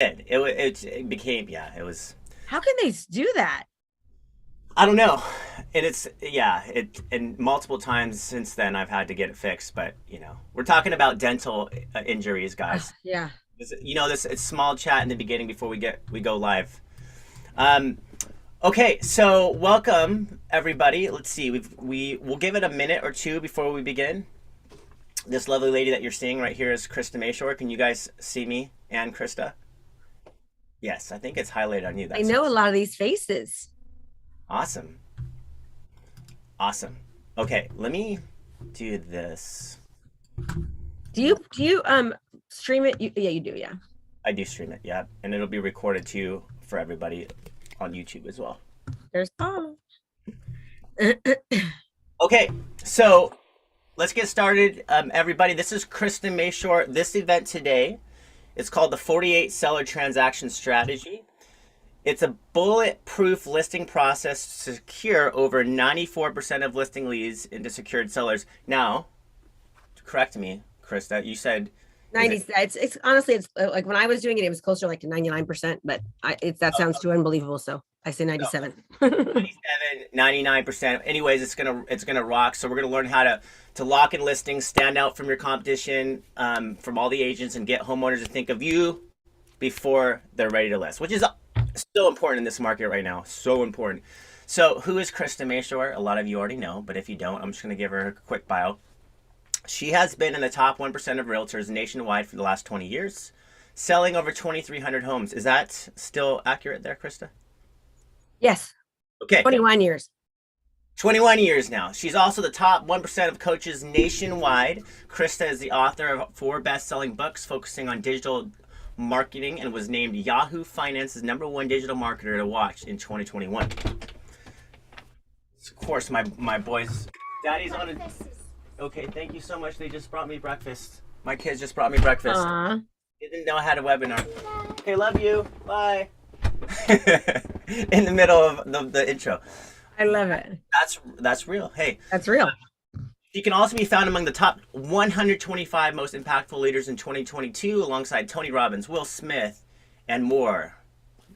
It became, yeah, it was, How can they do that? I don't know. And and multiple times since then I've had to get it fixed, but we're talking about dental injuries, guys. Yeah. It's small chat in the beginning before we go live. Um, okay, so welcome everybody. Let's see. We'll give it a minute or two before we begin. This lovely lady that you're seeing right here is Krista Mashore. Can you guys see me and Krista? Yes, I think it's highlighted on you. I That's know a lot of these faces. awesome. Awesome. Okay, let me do this. Do you stream it? Yeah, you do, yeah. I do stream it, yeah, and it'll be recorded too for everybody on YouTube as well. There's Paul. Okay, so let's get started, everybody. This is Krista Mashore. This event today is called the 48 Seller Transaction Strategy. It's a bulletproof listing process to secure over 94% of listing leads into secured sellers. Now, correct me, Krista, you said, is 90, it it's honestly, it's like when I was doing it, it was closer like to 99%, but that sounds too unbelievable. So I say no, 97. 97, 99%? Anyways, it's gonna rock. So we're gonna learn how to lock in listings, stand out from your competition, from all the agents, and get homeowners to think of you before they're ready to list, which is so important in this market right now. So important. So who is Krista Mashore? A lot of you already know, but if you don't, I'm just gonna give her a quick bio. She has been in the top 1% of realtors nationwide for the last 20 years, selling over 2,300 homes. Is that still accurate there, Krista? Yes, Okay. 21 years. 21 years now. She's also the top 1% of coaches nationwide. Krista is the author of 4 best-selling books focusing on digital marketing and was named Yahoo Finance's #1 digital marketer to watch in 2021. Of course, my boys, daddy's on it. Okay, thank you so much. They just brought me breakfast. My kids just brought me breakfast. Aw, They didn't know I had a webinar. Okay, love you. Bye. In the middle of the intro. I love it. That's real. Hey, That's real. she can also be found among the top 125 most impactful leaders in 2022, alongside Tony Robbins, Will Smith, and more.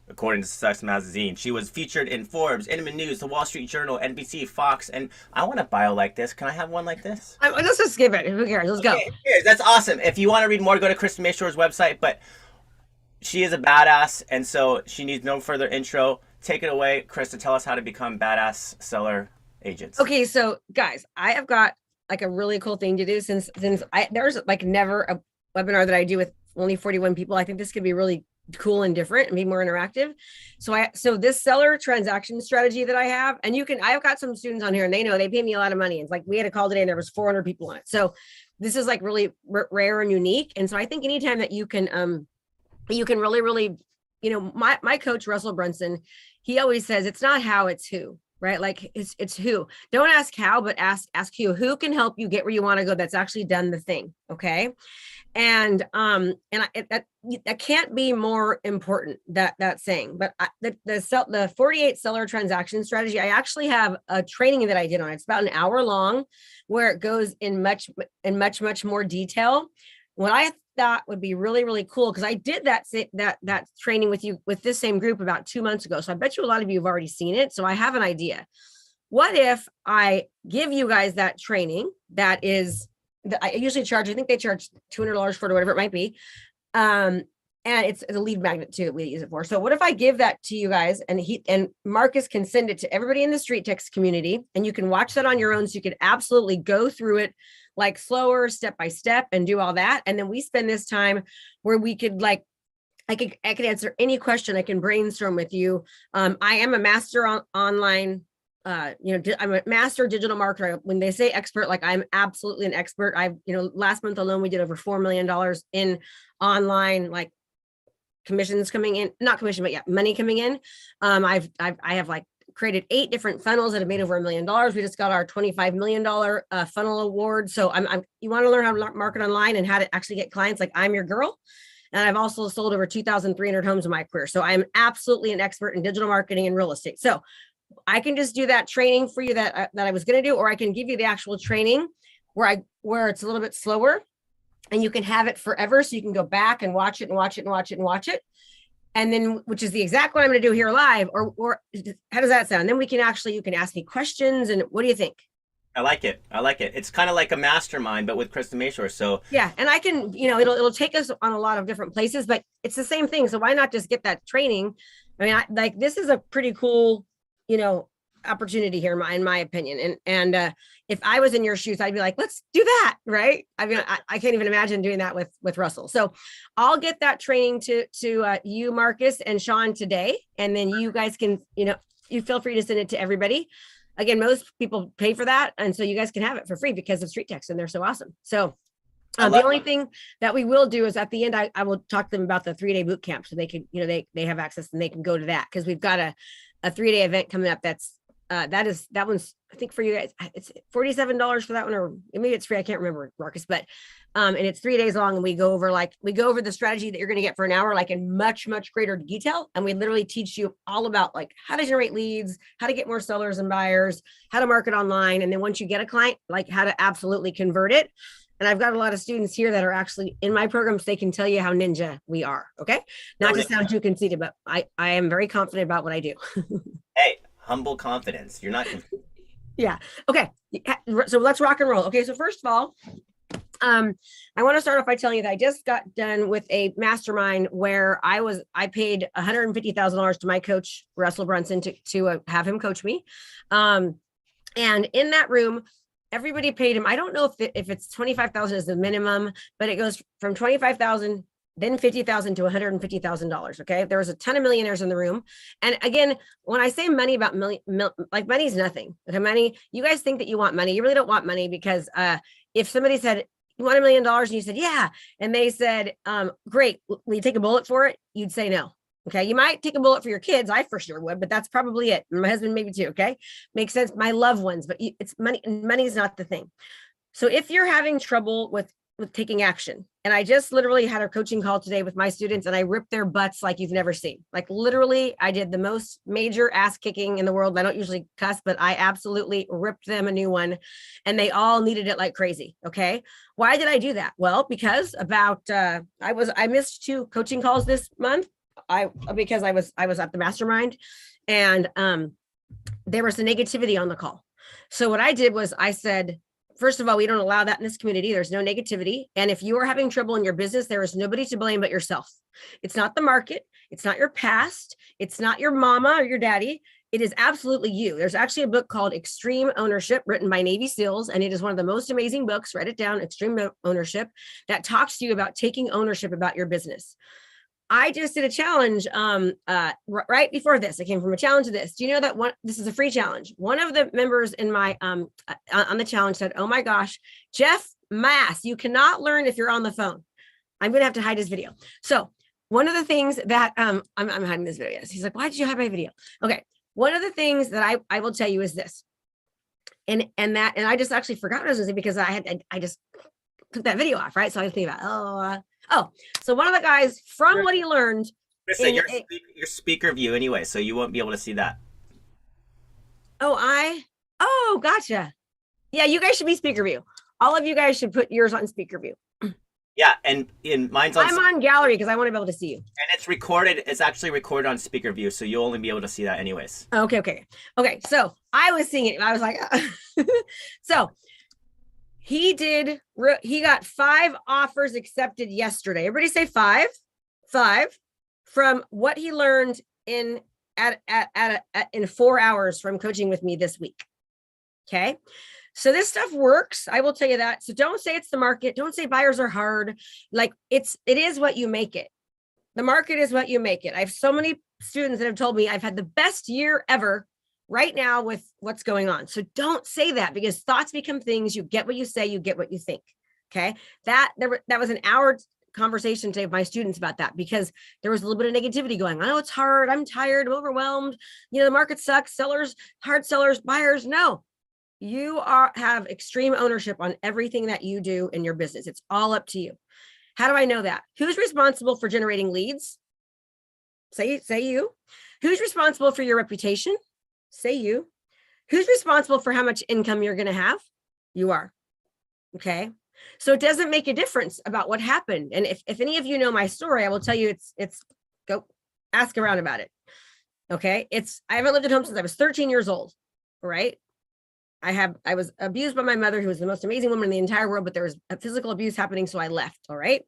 According to Success Magazine, she was featured in Forbes, Inman News, The Wall Street Journal, NBC, Fox, and I want a bio like this. Can I have one like this? Let's just skip it. Who cares? Let's go. Okay, cheers. That's awesome. If you want to read more, go to Krista Mashore's website. But she is a badass, and so she needs no further intro. Take it away, Krista. Tell us how to become badass seller agents. Okay, so guys, I have got like a really cool thing to do since there's like never a webinar that I do with only 41 people. I think this could be really cool and different and be more interactive. So this seller transaction strategy that I have, and I've got some students on here and they know they pay me a lot of money. It's like we had a call today and there was 400 people on it. So this is like really rare and unique. And so I think anytime that you can really, my coach, Russell Brunson, he always says it's not how, it's who, right? Like it's who. Don't ask how, but ask who can help you get where you want to go. That's actually done the thing. Okay. And that can't be more important, that saying. But the 48 seller transaction strategy, I actually have a training that I did on it. It's about an hour long, where it goes in much more detail. What I thought would be really, really cool, because I did that training with you with this same group about 2 months ago. So I bet you a lot of you have already seen it. So I have an idea. What if I give you guys that training that is I usually charge, I think they charge $200 for it or whatever it might be. And it's a lead magnet too, we use it for. So what if I give that to you guys, and Marcus can send it to everybody in the StreetText community, and you can watch that on your own. So you can absolutely go through it like slower, step by step, and do all that. And then we spend this time where we could I could answer any question. I can brainstorm with you. I am a master online I'm a master digital marketer. When they say expert, like I'm absolutely an expert. Last month alone, we did over $4 million in online, like commissions coming in, not commission, but yeah, money coming in. I have like created 8 different funnels that have made over $1 million. We just got our $25 million funnel award. So you want to learn how to market online and how to actually get clients, like I'm your girl. And I've also sold over 2,300 homes in my career. So I'm absolutely an expert in digital marketing and real estate. So I can just do that training for you that I was going to do, or I can give you the actual training where it's a little bit slower, and you can have it forever. So you can go back and watch it and watch it and watch it and watch it. And then, which is the exact what I'm going to do here live, or how does that sound? And then we can actually, you can ask me questions. And what do you think? I like it. I like it. It's kind of like a mastermind, but with Krista Mashore. So Yeah. And I can, it'll take us on a lot of different places, but it's the same thing. So why not just get that training? I mean, like this is a pretty cool, you know, opportunity here, in my opinion. And if I was in your shoes, I'd be like, let's do that, right? I mean, I can't even imagine doing that with Russell. So I'll get that training to you, Marcus and Sean today, and then you guys can, you feel free to send it to everybody. Again, most people pay for that, and so you guys can have it for free because of StreetText, and they're so awesome. So the only thing that we will do is at the end, I will talk to them about the 3-day boot camp, so they can, they have access and they can go to that, because we've got a 3-day event coming up. That one's, I think for you guys, it's $47 for that one, or maybe it's free. I can't remember, Marcus, but and it's 3 days long, and we go over the strategy that you're going to get for an hour, like in much, much greater detail. And we literally teach you all about like how to generate leads, how to get more sellers and buyers, how to market online. And then once you get a client, like how to absolutely convert it. And I've got a lot of students here that are actually in my programs. They can tell you how ninja we are. Okay. Not to sound too conceited, but I am very confident about what I do. Hey, humble confidence. You're not. Yeah. Okay. So let's rock and roll. Okay. So first of all, I want to start off by telling you that I just got done with a mastermind where I paid $150,000 to my coach, Russell Brunson, to have him coach me. And in that room, everybody paid him. I don't know if it's 25,000 is the minimum, but it goes from 25,000, then 50,000 to $150,000. Okay. There was a ton of millionaires in the room. And again, when I say money about like money's nothing. Okay. Money, you guys think that you want money. You really don't want money, because if somebody said, you want $1 million, and you said, yeah. And they said, great. Will you take a bullet for it? You'd say no. Okay. You might take a bullet for your kids. I for sure would, but that's probably it. My husband, maybe too. Okay. Makes sense. My loved ones, but it's money. Money is not the thing. So if you're having trouble with taking action, and I just literally had a coaching call today with my students, and I ripped their butts like you've never seen. Like literally, I did the most major ass kicking in the world. I don't usually cuss, but I absolutely ripped them a new one, and they all needed it like crazy. Okay. Why did I do that? Well, because I missed 2 coaching calls this month. Because I was at the mastermind, and there was some negativity on the call. So what I did was I said, first of all, we don't allow that in this community. There's no negativity. And if you are having trouble in your business, there is nobody to blame but yourself. It's not the market. It's not your past. It's not your mama or your daddy. It is absolutely you. There's actually a book called Extreme Ownership, written by Navy SEALs. And it is one of the most amazing books. Write it down, Extreme Ownership, that talks to you about taking ownership about your business. I just did a challenge right before this. I came from a challenge to this. Do you know that this is a free challenge? One of the members in my on the challenge said, oh my gosh, Jeff Mass, you cannot learn if you're on the phone. I'm going to have to hide his video. So one of the things that I'm hiding this video. Yes. He's like, why did you hide my video? Okay. One of the things that I will tell you is this. And I just actually forgot what I was going to say, because I just took that video off. Right. So I was thinking about, so one of the guys, from what he learned. Krista, your speaker view anyway, so you won't be able to see that. Oh, gotcha. Yeah, you guys should be speaker view. All of you guys should put yours on speaker view. Yeah, and mine's on. I'm on gallery because I want to be able to see you. And it's recorded. It's actually recorded on speaker view, so you'll only be able to see that anyways. Okay. So I was seeing it, and I was like, so. He got 5 offers accepted yesterday. Everybody say 5 from what he learned in 4 hours from coaching with me this week. Okay. So this stuff works. I will tell you that. So don't say it's the market. Don't say buyers are hard. Like it is what you make it. The market is what you make it. I have so many students that have told me I've had the best year ever right now with what's going on. So don't say that, because thoughts become things. You get what you say, you get what you think. Okay. That was an hour conversation today with my students about that, because there was a little bit of negativity going on. Oh, it's hard. I'm tired. I'm overwhelmed. The market sucks. Hard sellers, buyers. No, you have extreme ownership on everything that you do in your business. It's all up to you. How do I know that? Who's responsible for generating leads? Say you. Who's responsible for your reputation? Say you. Who's responsible for how much income you're going to have? You are. Okay. So it doesn't make a difference about what happened. And if any of you know my story, I will tell you it's go. Ask around about it. Okay. I haven't lived at home since I was 13 years old. Right. I was abused by my mother, who was the most amazing woman in the entire world, but there was a physical abuse happening. So I left. All right.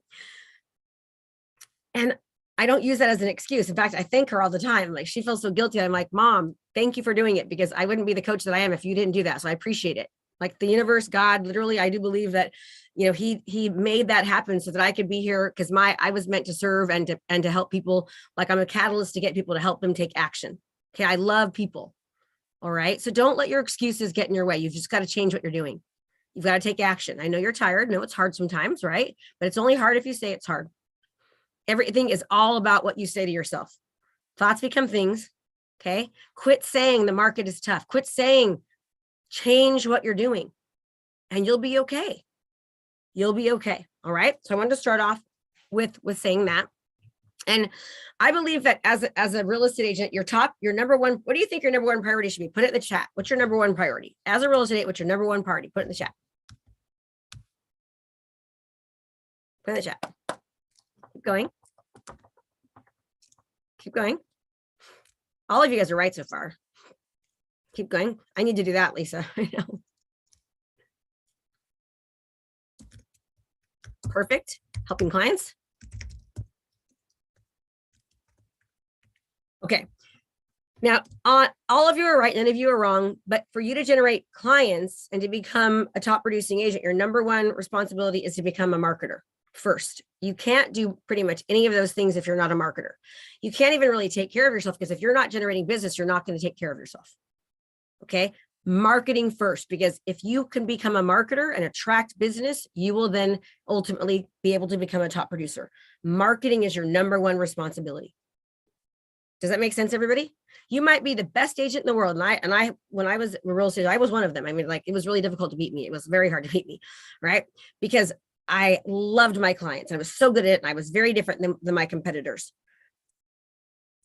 And I don't use that as an excuse. In fact, I thank her all the time. Like, she feels so guilty. I'm like, Mom, thank you for doing it, because I wouldn't be the coach that I am if you didn't do that. So I appreciate it. Like, the universe, God, literally, I do believe that, he made that happen so that I could be here, because I was meant to serve and to help people. Like, I'm a catalyst to get people, to help them take action. Okay. I love people. All right. So don't let your excuses get in your way. You've just got to change what you're doing. You've got to take action. I know you're tired. No, it's hard sometimes, right? But it's only hard if you say it's hard. Everything is all about what you say to yourself. Thoughts become things. Okay. Quit saying the market is tough. Quit saying, change what you're doing, and you'll be okay. You'll be okay. All right. So I wanted to start off with saying that. And I believe that as a real estate agent, your number one, what do you think your number one priority should be? Put it in the chat. What's your number one priority? As a real estate agent, what's your number one priority? Put it in the chat. Put it in the chat. Keep going. Keep going. All of you guys are right so far. Keep going. I need to do that, Lisa. I know. Perfect. Helping clients. Okay. Now, all of you are right, none of you are wrong, but for you to generate clients and to become a top producing agent, your number one responsibility is to become a marketer first. You can't do pretty much any of those things if you're not a marketer. You can't even really take care of yourself, because if you're not generating business, you're not going to take care of yourself. Okay. Marketing first, because if you can become a marketer and attract business, you will then ultimately be able to become a top producer. Marketing is your number one responsibility. Does that make sense, everybody? You might be the best agent in the world. And I, when I was in real estate, I was one of them. I mean, like, it was really difficult to beat me. It was very hard to beat me, right? Because I loved my clients. I was so good at it. And I was very different than my competitors.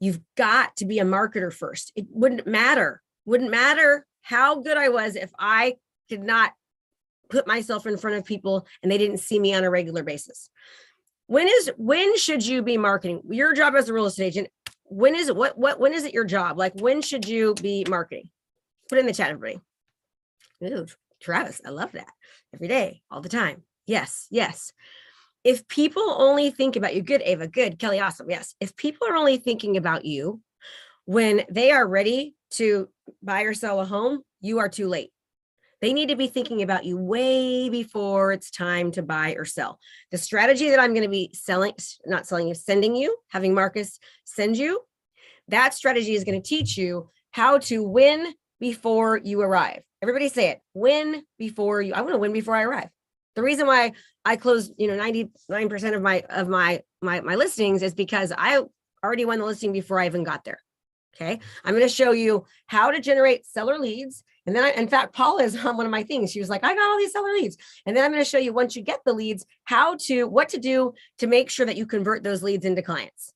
You've got to be a marketer first. It wouldn't matter how good I was if I did not put myself in front of people and they didn't see me on a regular basis. When should you be marketing? Your job as a real estate agent, when is it your job? Like, when should you be marketing? Put it in the chat, everybody. Ooh, Travis, I love that. Every day, all the time. Yes, yes. If people only think about you, good, Ava, good, Kelly, awesome. Yes. If people are only thinking about you when they are ready to buy or sell a home, you are too late. They need to be thinking about you way before it's time to buy or sell. The strategy that I'm going to be sending you, having Marcus send you, that strategy is going to teach you how to win before you arrive. Everybody say it. Win before you. I want to win before I arrive. The reason why I closed, 99% of my listings is because I already won the listing before I even got there. Okay. I'm going to show you how to generate seller leads. And then in fact, Paula is on one of my things. She was like, I got all these seller leads. And then I'm going to show you, once you get the leads, what to do to make sure that you convert those leads into clients.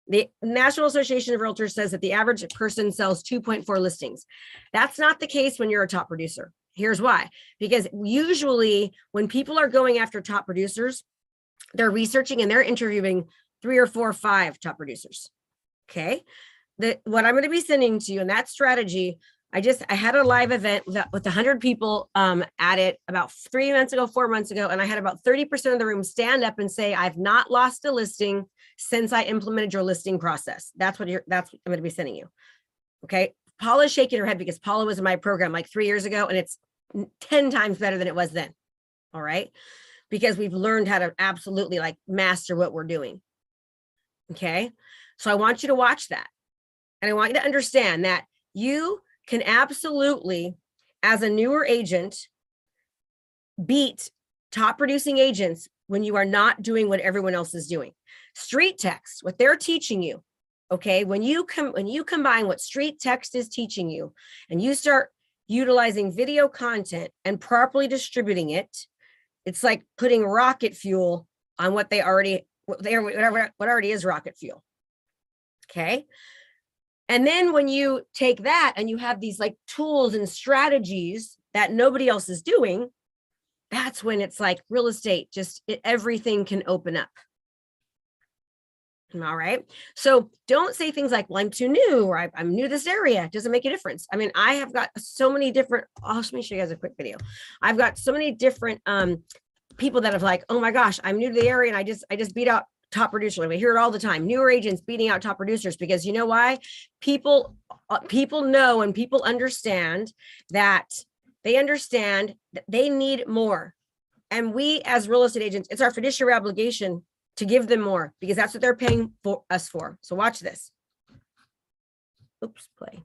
The National Association of Realtors says that the average person sells 2.4 listings. That's not the case when you're a top producer. Here's why. Because usually when people are going after top producers, they're researching and they're interviewing 3 or 4 or 5 top producers. Okay. What I'm going to be sending to you in that strategy, I had a live event with 100 people at it about 3 months ago, 4 months ago. And I had about 30% of the room stand up and say, I've not lost a listing since I implemented your listing process. That's what I'm going to be sending you. Okay. Paula's shaking her head because Paula was in my program like 3 years ago, and it's 10 times better than it was then. All right. Because we've learned how to absolutely like master what we're doing. Okay. So I want you to watch that. And I want you to understand that you can absolutely, as a newer agent, beat top producing agents when you are not doing what everyone else is doing. StreetText, what they're teaching you, okay, when you combine what StreetText is teaching you and you start utilizing video content and properly distributing it, it's like putting rocket fuel on what already is rocket fuel. Okay. And then when you take that and you have these like tools and strategies that nobody else is doing, that's when it's like real estate, everything can open up. All right. So don't say things like, well, I'm too new, or I'm new to this area. It doesn't make a difference. I mean, I have got so many different, let me show you guys a quick video. I've got so many different people that have like, oh my gosh, I'm new to the area and I just beat out top producers. We hear it all the time. Newer agents beating out top producers, because you know why? People know and people understand that they need more. And we as real estate agents, it's our fiduciary obligation to give them more, because that's what they're paying for us for. So watch this. Oops, play.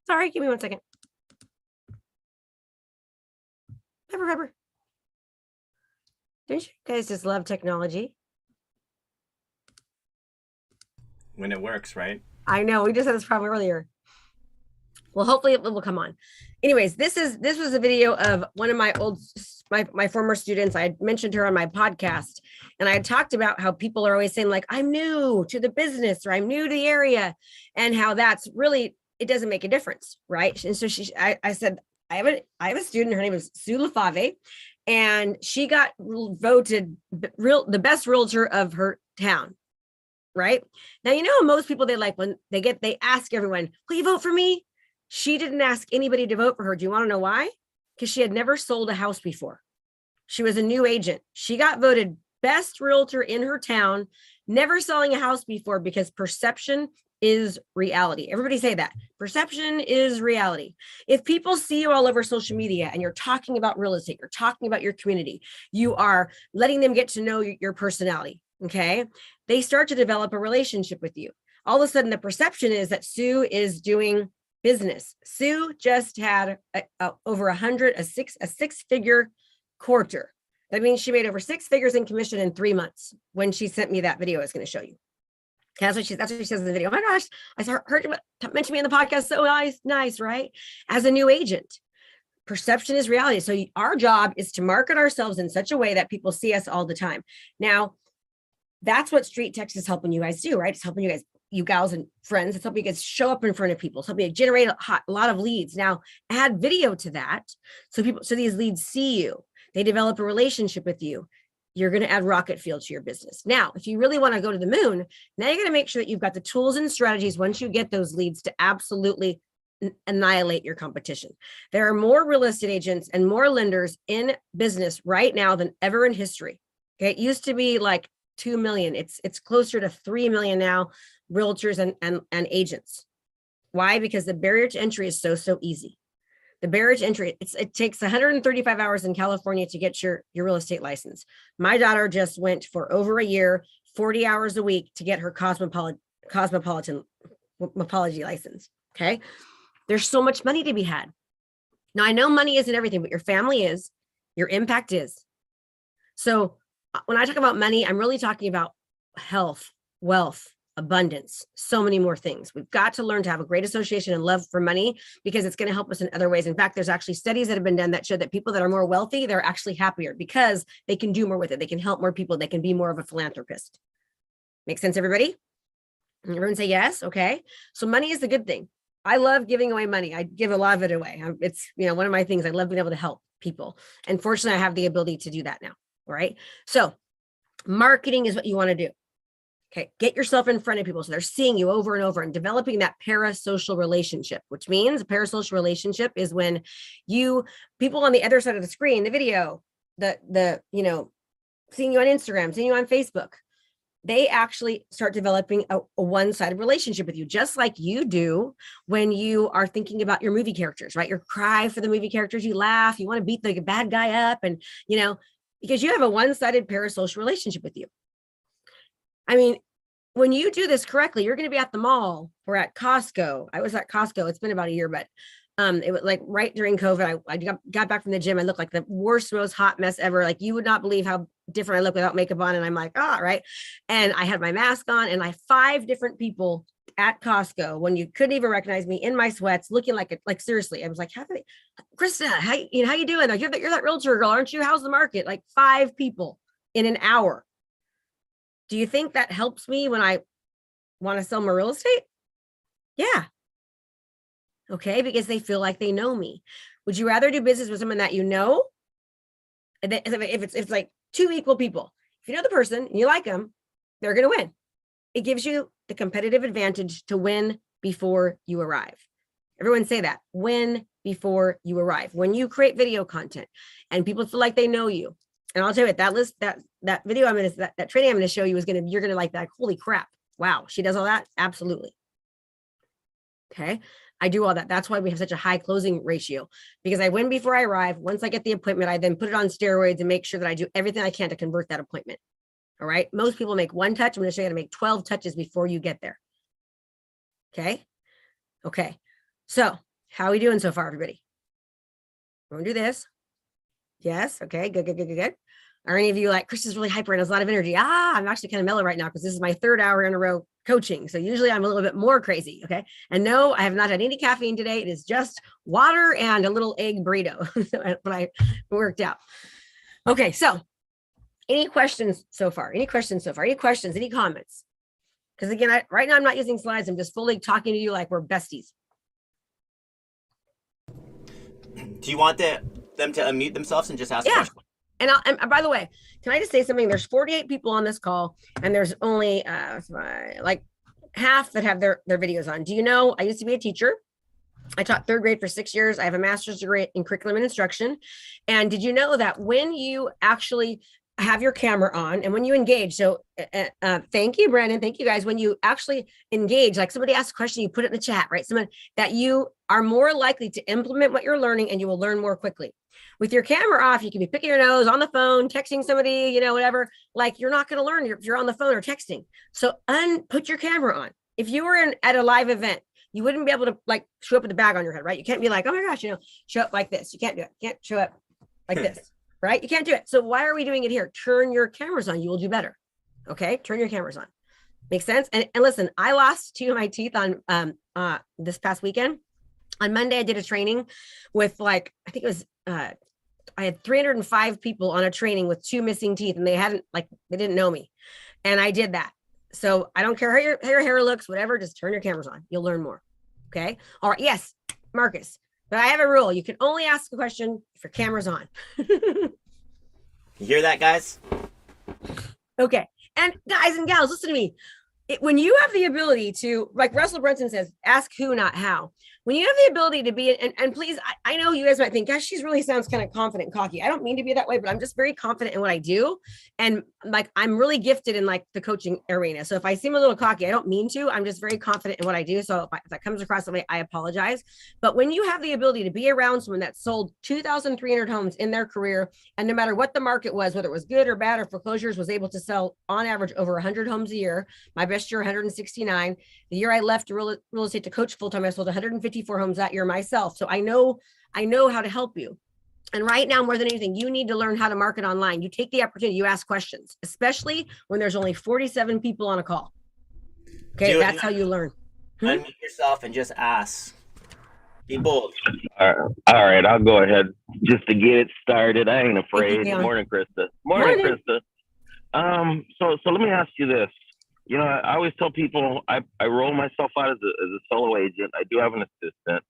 Sorry, give me 1 second. Pepper. Don't you guys just love technology? When it works, right? I know, we just had this problem earlier. Well, hopefully it will come on. Anyways, this was a video of one of my former students. I had mentioned her on my podcast, and I had talked about how people are always saying like, I'm new to the business, or I'm new to the area, and how that's really, it doesn't make a difference, right? And so I said, I have a student, her name is Sue LaFave, and she got voted the best realtor of her town. Right now, you know, most people, when they ask everyone, will you vote for me? She didn't ask anybody to vote for her. Do you want to know why? Because she had never sold a house before. She was a new agent. She got voted best realtor in her town, never selling a house before, because perception is reality. Everybody say that. Perception is reality. If people see you all over social media and you're talking about real estate, you're talking about your community, you are letting them get to know your personality. Okay. They start to develop a relationship with you. All of a sudden, the perception is that Sue is doing business. Sue just had over a six-figure quarter. That means she made over 6 figures in commission in 3 months when she sent me that video I was going to show you. That's what she says in the video. Oh my gosh, I heard you mention me in the podcast. So nice, right? As a new agent, perception is reality. So our job is to market ourselves in such a way that people see us all the time. Now, that's what StreetText is helping you guys do, right? It's helping you gals and friends. It's helping you guys show up in front of people. It's helping you generate a lot of leads. Now, add video to that, so these leads see you. They develop a relationship with you. You're going to add rocket fuel to your business. Now, if you really want to go to the moon, now you're going to make sure that you've got the tools and strategies once you get those leads to absolutely annihilate your competition. There are more real estate agents and more lenders in business right now than ever in history. Okay, it used to be like 2 million. It's closer to 3 million now, realtors and agents. Why? Because the barrier to entry is so easy. The barrier to entry, it takes 135 hours in California to get your real estate license. My daughter just went for over a year, 40 hours a week to get her cosmopolitan license. Okay. There's so much money to be had. Now, I know money isn't everything, but your family is, your impact is. So when I talk about money, I'm really talking about health, wealth, abundance, so many more things. We've got to learn to have a great association and love for money, because it's going to help us in other ways. In fact, there's actually studies that have been done that show that people that are more wealthy, they're actually happier because they can do more with it. They can help more people. They can be more of a philanthropist. Make sense, everybody? Everyone say yes. Okay. So money is the good thing. I love giving away money. I give a lot of it away. It's, one of my things. I love being able to help people. And fortunately, I have the ability to do that now. All right. So marketing is what you want to do. Okay. Get yourself in front of people so they're seeing you over and over, and developing that parasocial relationship, which means a parasocial relationship is when people on the other side of the screen, the video, seeing you on Instagram, seeing you on Facebook, they actually start developing a one-sided relationship with you, just like you do when you are thinking about your movie characters, right? You cry for the movie characters, you laugh, you want to beat the bad guy up, and, because you have a one-sided parasocial relationship with you. I mean, when you do this correctly, you're going to be at the mall or at Costco. I was at Costco. It's been about a year, but it was like right during COVID. I got back from the gym. I looked like the worst, most hot mess ever. Like, you would not believe how different I look without makeup on. And I'm like, right. And I had my mask on, and 5 different people at Costco, when you couldn't even recognize me, in my sweats, looking like seriously. I was like, Krista, how you doing? Like, you're that realtor girl, aren't you? How's the market? Like 5 people in an hour. Do you think that helps me when I want to sell my real estate? Yeah. Okay. Because they feel like they know me. Would you rather do business with someone that you know? And then if it's like two equal people, if you know the person and you like them, they're going to win. It gives you the competitive advantage to win before you arrive. Everyone say that. Win before you arrive. When you create video content and people feel like they know you, and I'll tell you what, that video that training I'm going to show you you're going to like that. Holy crap. Wow. She does all that. Absolutely. Okay. I do all that. That's why we have such a high closing ratio, because I win before I arrive. Once I get the appointment, I then put it on steroids and make sure that I do everything I can to convert that appointment. All right. Most people make one touch. I'm going to show you how to make 12 touches before you get there. Okay. Okay. So how are we doing so far, everybody? We're going to do this. Yes. Okay. Good, good, good, good, good. Are any of you like, Krista's really hyper and has a lot of energy? I'm actually kind of mellow right now because this is my 3rd hour in a row coaching. So usually I'm a little bit more crazy. Okay. And no, I have not had any caffeine today. It is just water and a little egg burrito, but I worked out. Okay. So any questions so far? Any questions so far? Any questions? Any comments? Because again, right now I'm not using slides. I'm just fully talking to you like we're besties. Do you want them to unmute themselves and just ask questions? And by the way, can I just say something? There's 48 people on this call, and there's only like half that have their videos on. Do you know, I used to be a teacher. I taught 3rd grade for 6 years. I have a master's degree in curriculum and instruction. And did you know that when you actually have your camera on and when you engage, so thank you, Brandon. Thank you guys. When you actually engage, like somebody asks a question, you put it in the chat, right? Someone that you are more likely to implement what you're learning, and you will learn more quickly. With your camera off, you can be picking your nose, on the phone, texting somebody, whatever. Like, you're not going to learn if you're on the phone or texting. So put your camera on. If you were at a live event, you wouldn't be able to like show up with a bag on your head, right? You can't be like, oh my gosh, show up like this. You can't do it. You can't show up like this, right? You can't do it. So why are we doing it here? Turn your cameras on. You will do better. Okay. Turn your cameras on. Makes sense. And listen, I lost 2 of my teeth on this past weekend. On Monday, I did a training with I think it was, I had 305 people on a training with 2 missing teeth, and they didn't know me. And I did that. So I don't care how your hair looks, whatever, just turn your cameras on. You'll learn more. Okay. All right. Yes, Marcus, but I have a rule. You can only ask a question if your camera's on. You hear that, guys? Okay. And guys and gals, listen to me. When you have the ability to, like Russell Brunson says, ask who, not how. When you have the ability to be, and please, I know you guys might think, gosh, she really sounds kind of confident and cocky. I don't mean to be that way, but I'm just very confident in what I do. And I'm really gifted in the coaching arena. So if I seem a little cocky, I don't mean to. I'm just very confident in what I do. So if that comes across that way, I apologize. But when you have the ability to be around someone that sold 2,300 homes in their career, and no matter what the market was, whether it was good or bad or foreclosures, was able to sell on average over 100 homes a year. My best year, 169. The year I left real estate to coach full-time, I sold 154 homes that year myself. So I know how to help you. And right now, more than anything, you need to learn how to market online. You take the opportunity, you ask questions, especially when there's only 47 people on a call. Okay, that's how you learn. Unmute yourself and just ask. Be bold. All right, I'll go ahead just to get it started. I ain't afraid. Morning, Krista. Morning, Krista. So let me ask you this. I always tell people I roll myself out as a solo agent. I do have an assistant,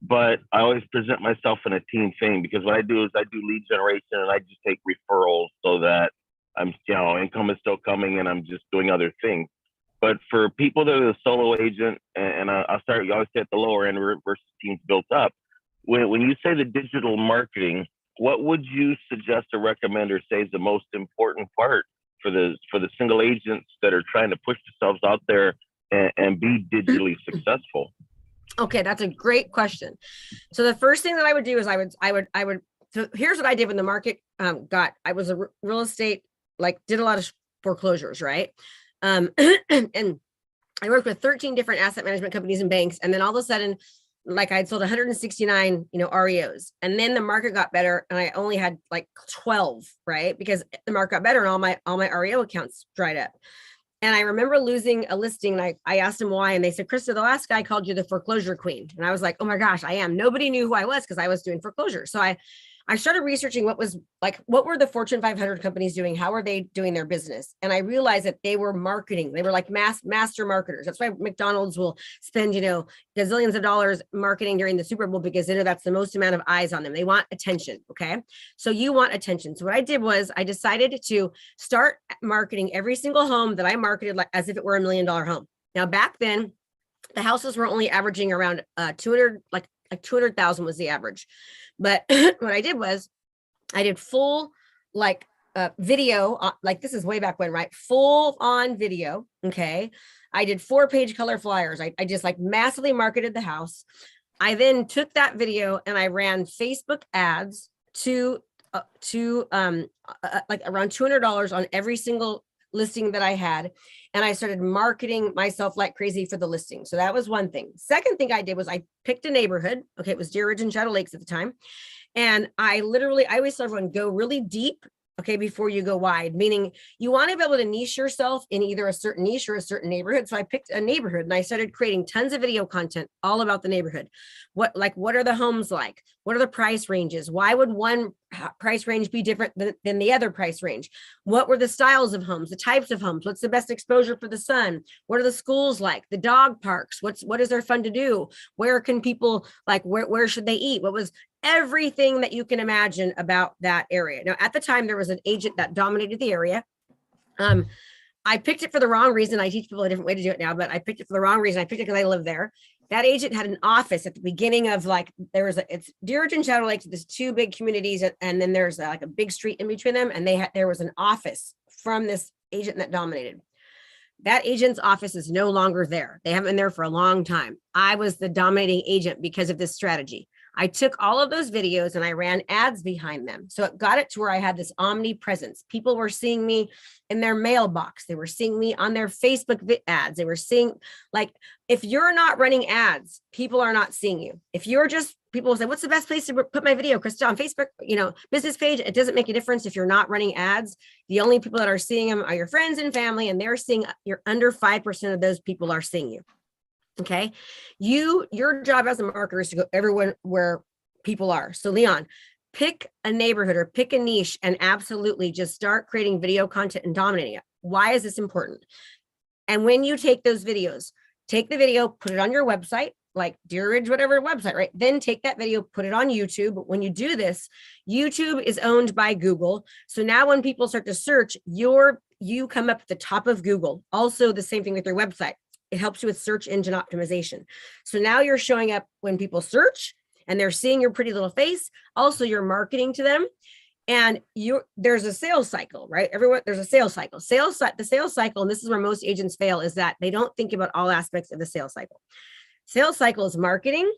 but I always present myself in a team thing, because what I do is I do lead generation, and I just take referrals so that income is still coming and I'm just doing other things. But for people that are the solo agent, and I'll start, you always say at the lower end versus teams built up. When you say the digital marketing, what would you suggest or recommend or say is the most important part for the single agents that are trying to push themselves out there and be digitally successful? Okay, that's a great question. So the first thing that I would do is I would. So here's what I did when the market I was a real estate, did a lot of foreclosures, right? And I worked with 13 different asset management companies and banks, and then all of a sudden, I'd sold 169, REOs, and then the market got better, and I only had 12, right? Because the market got better, and all my REO accounts dried up. And I remember losing a listing, and I asked them why, and they said, Krista, the last guy called you the foreclosure queen. And I was like, oh my gosh, I am. Nobody knew who I was because I was doing foreclosure. So I started researching what were the Fortune 500 companies doing? How are they doing their business? And I realized that they were marketing. They were like master marketers. That's why McDonald's will spend, gazillions of dollars marketing during the Super Bowl, because they know that's the most amount of eyes on them. They want attention. Okay. So you want attention. So what I did was I decided to start marketing every single home that I marketed like as if it were $1 million home. Now, back then, the houses were only averaging around 200, like 200,000 was the average. But what I did was I did full video, like this is way back when, right? Full on video. Okay. I did 4-page color flyers. I just like massively marketed the house. I then took that video and I ran Facebook ads to like around $200 on every single listing that I had. And I started marketing myself like crazy for the listing. So that was one thing. Second thing I did was I picked a neighborhood. Okay. It was Deer Ridge and Shadow Lakes at the time. And I always tell everyone, go really deep, okay, before you go wide, meaning you want to be able to niche yourself in either a certain niche or a certain neighborhood. So I picked a neighborhood and I started creating tons of video content all about the neighborhood. What are the homes like? What are the price ranges? Why would one price range be different than the other price range? What were the styles of homes, the types of homes? What's the best exposure for the sun? What are the schools like? The dog parks? What is there fun to do? Where can people where should they eat? What was everything that you can imagine about that area. Now, at the time, there was an agent that dominated the area. I picked it for the wrong reason. I teach people a different way to do it now, but I picked it for the wrong reason. I picked it because I live there. That agent had an office at the beginning of it's Deer Ridge and Shadow Lakes. There's 2 big communities, and then there's like a big street in between them. And there was an office from this agent that dominated. That agent's office is no longer there. They haven't been there for a long time. I was the dominating agent because of this strategy. I took all of those videos and I ran ads behind them. So it got it to where I had this omnipresence. People were seeing me in their mailbox. They were seeing me on their Facebook ads. They were seeing, if you're not running ads, people are not seeing you. If you're just, people will say, what's the best place to put my video, Krista, on Facebook, business page? It doesn't make a difference if you're not running ads. The only people that are seeing them are your friends and family, and they're seeing, you're under 5% of those people are seeing you. Okay. Your job as a marketer is to go everywhere where people are. So Leon, pick a neighborhood or pick a niche and absolutely just start creating video content and dominating it. Why is this important? And when you take those videos, take the video, put it on your website, like Deer Ridge, whatever website, right? Then take that video, put it on YouTube. But when you do this, YouTube is owned by Google. So now when people start to search, you come up at the top of Google. Also the same thing with your website. It helps you with search engine optimization. So now you're showing up when people search and they're seeing your pretty little face. Also, you're marketing to them, and there's a sales cycle, right? There's a sales cycle. The sales cycle, and this is where most agents fail, is that they don't think about all aspects of the sales cycle. Sales cycle is marketing,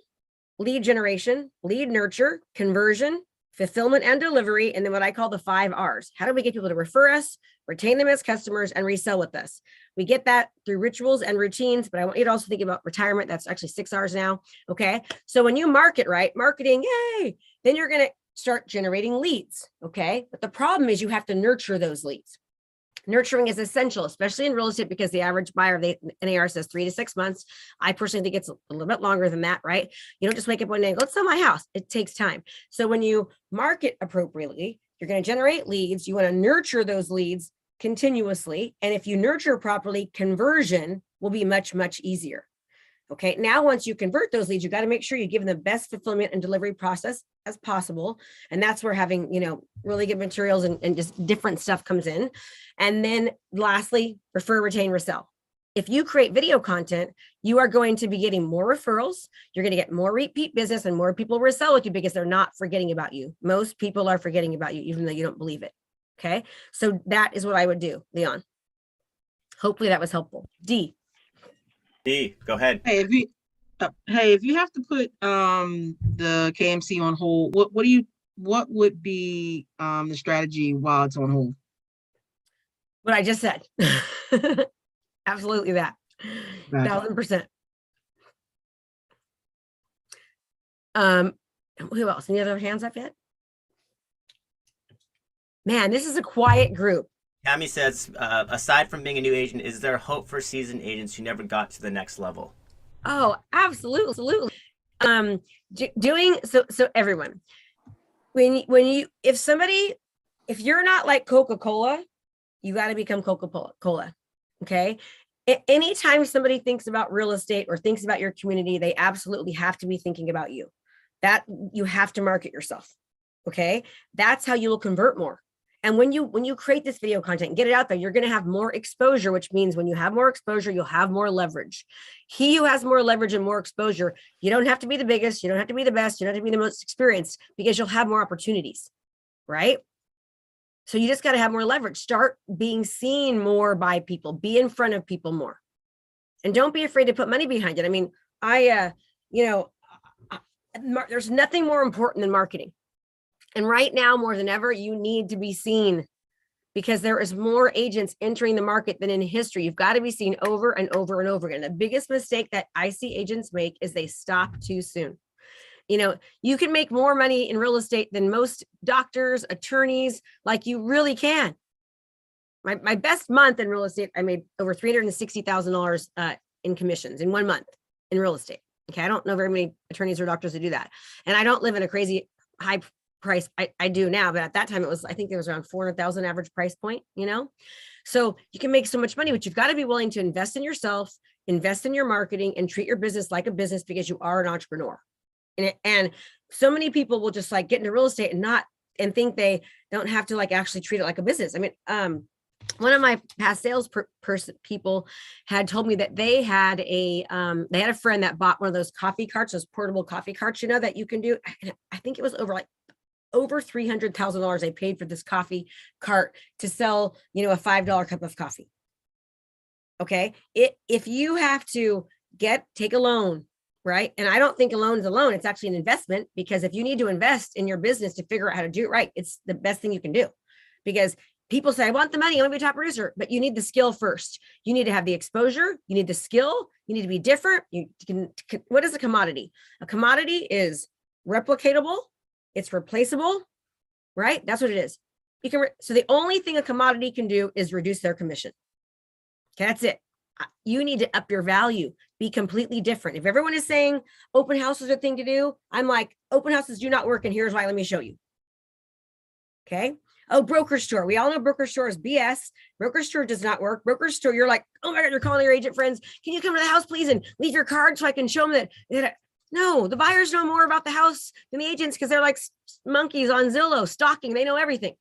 lead generation, lead nurture, conversion, fulfillment and delivery, and then what I call the 5 R's. How do we get people to refer us, retain them as customers, and resell with us? We get that through rituals and routines, but I want you to also think about retirement. That's actually 6 R's now. Okay. So when you marketing, yay, then you're going to start generating leads. Okay. But the problem is you have to nurture those leads. Nurturing is essential, especially in real estate, because the average buyer of the NAR says 3 to 6 months. I personally think it's a little bit longer than that, right? You don't just wake up one day and go, let's sell my house. It takes time. So when you market appropriately, you're going to generate leads. You want to nurture those leads continuously. And if you nurture properly, conversion will be much, much easier. Okay. Now, once you convert those leads, you got to make sure you give them the best fulfillment and delivery process as possible. And that's where having, really good materials and just different stuff comes in. And then lastly, refer, retain, resell. If you create video content, you are going to be getting more referrals. You're going to get more repeat business and more people resell with you because they're not forgetting about you. Most people are forgetting about you, even though you don't believe it. Okay. So that is what I would do, Leon. Hopefully that was helpful. D, go ahead. Hey, if you have to put the KMC on hold, what would be the strategy while it's on hold? What I just said. Absolutely that. Gotcha. 1000%. Who else? Any other hands up yet? Man, this is a quiet group. Tammy says, aside from being a new agent, is there hope for seasoned agents who never got to the next level? Oh, absolutely. So everyone, if you're not like Coca-Cola, you got to become Coca-Cola. Okay. Anytime somebody thinks about real estate or thinks about your community, they absolutely have to be thinking about you. That you have to market yourself. Okay. That's how you will convert more. And when you create this video content and get it out there, you're going to have more exposure, which means when you have more exposure, you'll have more leverage. He who has more leverage and more exposure, you don't have to be the biggest, you don't have to be the best, you don't have to be the most experienced, because you'll have more opportunities, right? So you just got to have more leverage. Start being seen more by people, be in front of people more, and don't be afraid to put money behind it. I mean, there's nothing more important than marketing. And right now, more than ever, you need to be seen, because there is more agents entering the market than in history. You've got to be seen over and over and over again. The biggest mistake that I see agents make is they stop too soon. You can make more money in real estate than most doctors, attorneys, like you really can. My best month in real estate, I made over $360,000 in commissions in 1 month in real estate. Okay, I don't know very many attorneys or doctors that do that. And I don't live in a crazy high price. I do now, but at that time I think it was around 400,000 average price point, so you can make so much money, but you've got to be willing to invest in yourself, invest in your marketing, and treat your business like a business, because you are an entrepreneur. And so many people will just like get into real estate and think they don't have to like actually treat it like a business. I mean, one of my past sales people had told me that they had a friend that bought one of those coffee carts, those portable coffee carts, that you can do. I think it was over $300,000 they paid for this coffee cart to sell, a $5 cup of coffee. Okay. If you have to take a loan, right? And I don't think a loan is a loan. It's actually an investment, because if you need to invest in your business to figure out how to do it right, it's the best thing you can do. Because people say, I want the money, I want to be a top producer, but you need the skill first. You need to have the exposure. You need the skill. You need to be different. What is a commodity? A commodity is replicatable. It's replaceable, right? That's what it is. So the only thing a commodity can do is reduce their commission. Okay, that's it. You need to up your value, be completely different. If everyone is saying open houses are the thing to do, I'm like, open houses do not work, and here's why. Let me show you. Okay. Oh, broker store. We all know broker store is BS. Broker store does not work. Broker store, you're like, oh my God, you're calling your agent friends. Can you come to the house, please, and leave your card so I can show them that. No, the buyers know more about the house than the agents, because they're like monkeys on Zillow, stalking. They know everything.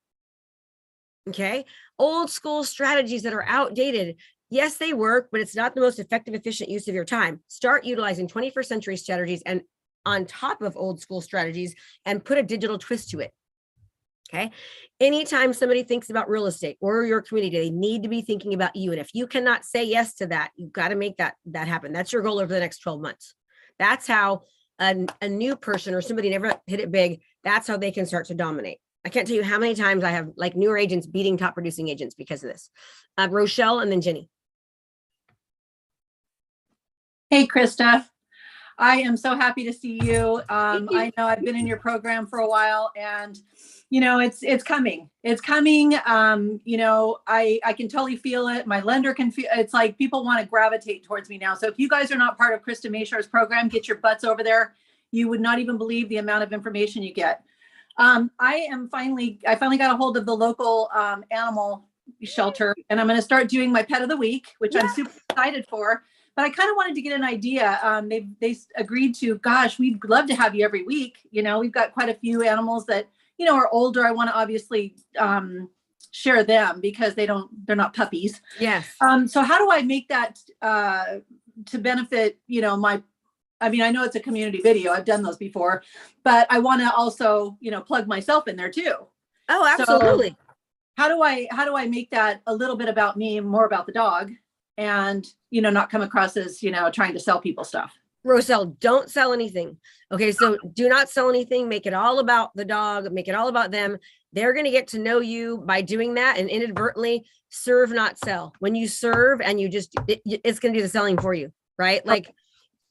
Okay. Old school strategies that are outdated. Yes, they work, but it's not the most effective, efficient use of your time. Start utilizing 21st century strategies and on top of old school strategies, and put a digital twist to it. Okay. Anytime somebody thinks about real estate or your community, they need to be thinking about you. And if you cannot say yes to that, you've got to make that happen. That's your goal over the next 12 months. That's how a new person or somebody never hit it big, that's how they can start to dominate. I can't tell you how many times I have like newer agents beating top producing agents because of this. Rochelle and then Jenny. Hey, Krista. I am so happy to see you. I know I've been in your program for a while, and it's coming. It's coming. I can totally feel it. My lender can feel. It's like people want to gravitate towards me now. So if you guys are not part of Krista Mashore's program, get your butts over there. You would not even believe the amount of information you get. I finally got a hold of the local animal shelter, and I'm going to start doing my pet of the week, which I'm super excited for. But I kind of wanted to get an idea. They agreed to, gosh, we'd love to have you every week. We've got quite a few animals that, are older. I want to obviously share them because they're not puppies. Yes. So how do I make that to benefit, I know it's a community video. I've done those before, but I want to also, plug myself in there too. Oh, absolutely. So how do I make that a little bit about me, more about the dog? And, not come across as, trying to sell people stuff. Roselle, don't sell anything. Okay. So do not sell anything. Make it all about the dog. Make it all about them. They're going to get to know you by doing that, and inadvertently serve, not sell. When you serve and you just, it's going to do the selling for you, right? Like,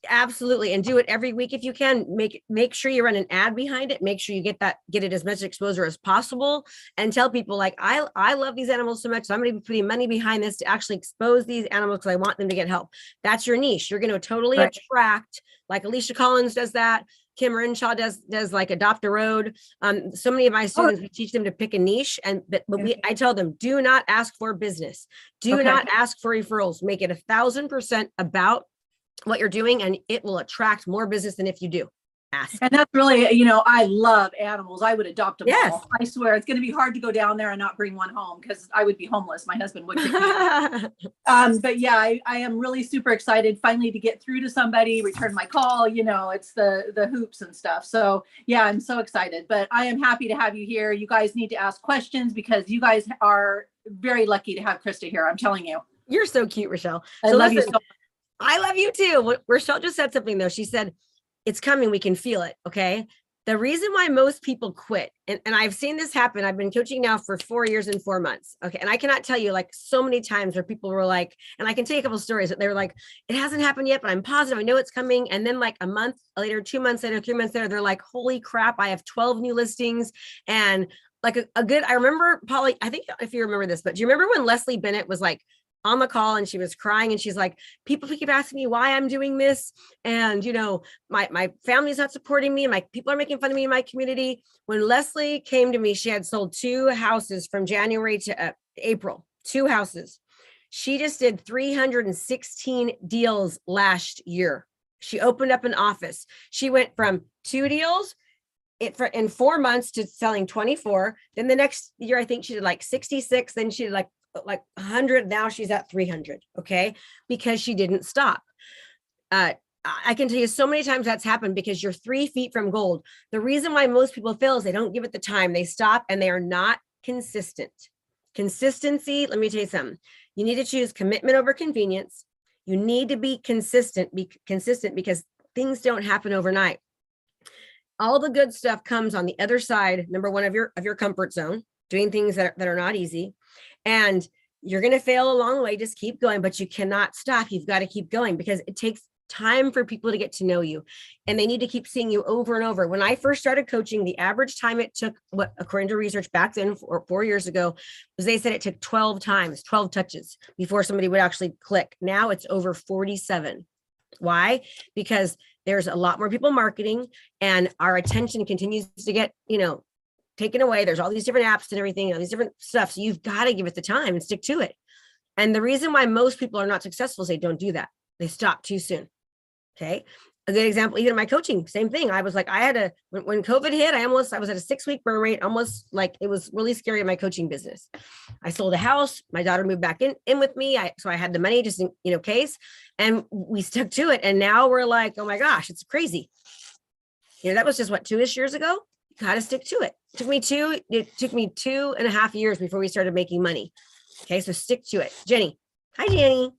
absolutely. And do it every week if you can. Make sure you run an ad behind it. Make sure you get it as much exposure as possible, and tell people like, I love these animals so much, so I'm going to be putting money behind this to actually expose these animals because I want them to get help. That's your niche. You're going to totally attract, like Alicia Collins does that. Kim Renshaw does like Adopt a Road. So many of my students, we teach them to pick a niche, but I tell them, do not ask for business. Do not ask for referrals. Make it 1,000% about what you're doing, and it will attract more business than if you do. Ask. And that's really, I love animals. I would adopt them all. I swear it's going to be hard to go down there and not bring one home because I would be homeless. My husband would. But yeah, I am really super excited finally to get through to somebody, return my call. It's the hoops and stuff. So yeah, I'm so excited, but I am happy to have you here. You guys need to ask questions because you guys are very lucky to have Krista here. I'm telling you. You're so cute, Rochelle. I love you so much. I love you too. Rochelle just said something though. She said, it's coming. We can feel it. Okay. The reason why most people quit, and I've seen this happen. I've been coaching now for 4 years and 4 months. Okay. And I cannot tell you like so many times where people were like, and I can tell you a couple of stories that they were like, it hasn't happened yet, but I'm positive. I know it's coming. And then like a month later, 2 months later, 3 months later, they're like, holy crap, I have 12 new listings. And like I remember, Polly, I think if you remember this, but do you remember when Leslie Bennett was like, on the call and she was crying and she's like, people keep asking me why I'm doing this. And, my family's not supporting me. My people are making fun of me in my community. When Leslie came to me, she had sold 2 houses from January to April, 2 houses. She just did 316 deals last year. She opened up an office. She went from 2 deals in 4 months to selling 24. Then the next year, I think she did like 66. Then she did like 100. Now she's at 300. Okay. Because she didn't stop. I can tell you so many times that's happened because you're 3 feet from gold. The reason why most people fail is they don't give it the time. They stop and they are not consistent. Consistency. Let me tell you something. You need to choose commitment over convenience. You need to be consistent because things don't happen overnight. All the good stuff comes on the other side. Number one of your comfort zone, doing things that are not easy. And you're going to fail along the way. Just keep going, but you cannot stop. You've got to keep going because it takes time for people to get to know you and they need to keep seeing you over and over. When I first started coaching, the average time it took, according to research back then, 4 years ago, was they said it took 12 touches before somebody would actually click. Now it's over 47. Why? Because there's a lot more people marketing and our attention continues to get, taken away. There's all these different apps and everything, all these different stuff. So you've got to give it the time and stick to it. And the reason why most people are not successful is they don't do that. They stop too soon. Okay. A good example, even in my coaching, same thing. I was like, when COVID hit, I was at a 6-week burn rate, almost like it was really scary in my coaching business. I sold a house. My daughter moved back in with me. So I had the money just in, case, and we stuck to it. And now we're like, oh my gosh, it's crazy. That was just 2-ish years ago. Got to stick to it. It took me 2.5 years before we started making money. Okay. So stick to it. Jenny. Hi, Jenny.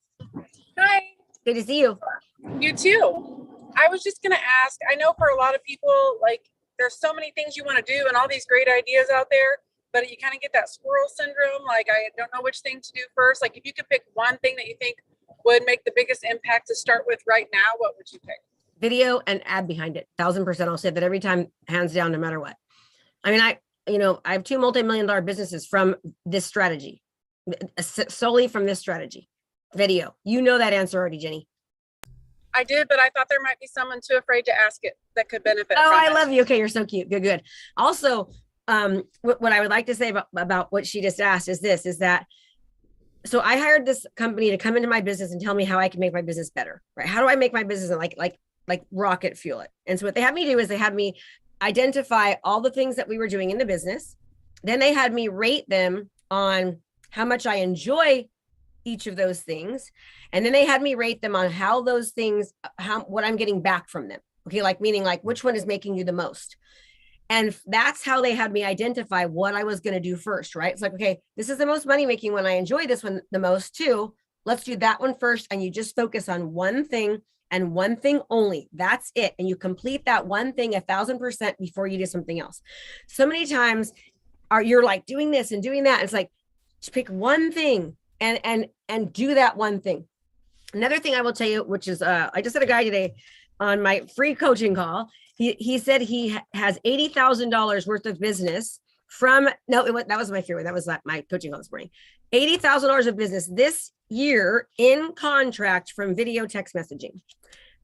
Hi. Good to see you. You too. I was just going to ask, I know for a lot of people, like there's so many things you want to do and all these great ideas out there, but you kind of get that squirrel syndrome. Like, I don't know which thing to do first. Like if you could pick one thing that you think would make the biggest impact to start with right now, what would you pick? Video and ad behind it. 1,000%. I'll say that every time, hands down, no matter what. I mean, I have 2 multi-million-dollar businesses from this strategy, solely from this strategy. Video. You know that answer already, Jenny. I did, but I thought there might be someone too afraid to ask it that could benefit. Oh, I love you. Okay, you're so cute. Good. Also, what I would like to say about what she just asked is that so I hired this company to come into my business and tell me how I can make my business better, right? How do I make my business like rocket fuel it? And so what they had me do is they had me identify all the things that we were doing in the business. Then they had me rate them on how much I enjoy each of those things. And then they had me rate them on how those things, what I'm getting back from them. Okay. Like meaning like which one is making you the most. And that's how they had me identify what I was going to do first, right? It's like, okay, this is the most money making one. I enjoy this one the most too. Let's do that one first. And you just focus on one thing and one thing only. That's it. And you complete that one thing 1,000% before you do something else. So many times you're like doing this and doing that. It's like, just pick one thing and do that one thing. Another thing I will tell you, which is, I just had a guy today on my free coaching call. He said he has $80,000 worth of business from, that was my fear. That was my coaching call this morning. $80,000 of business this year in contract from video text messaging.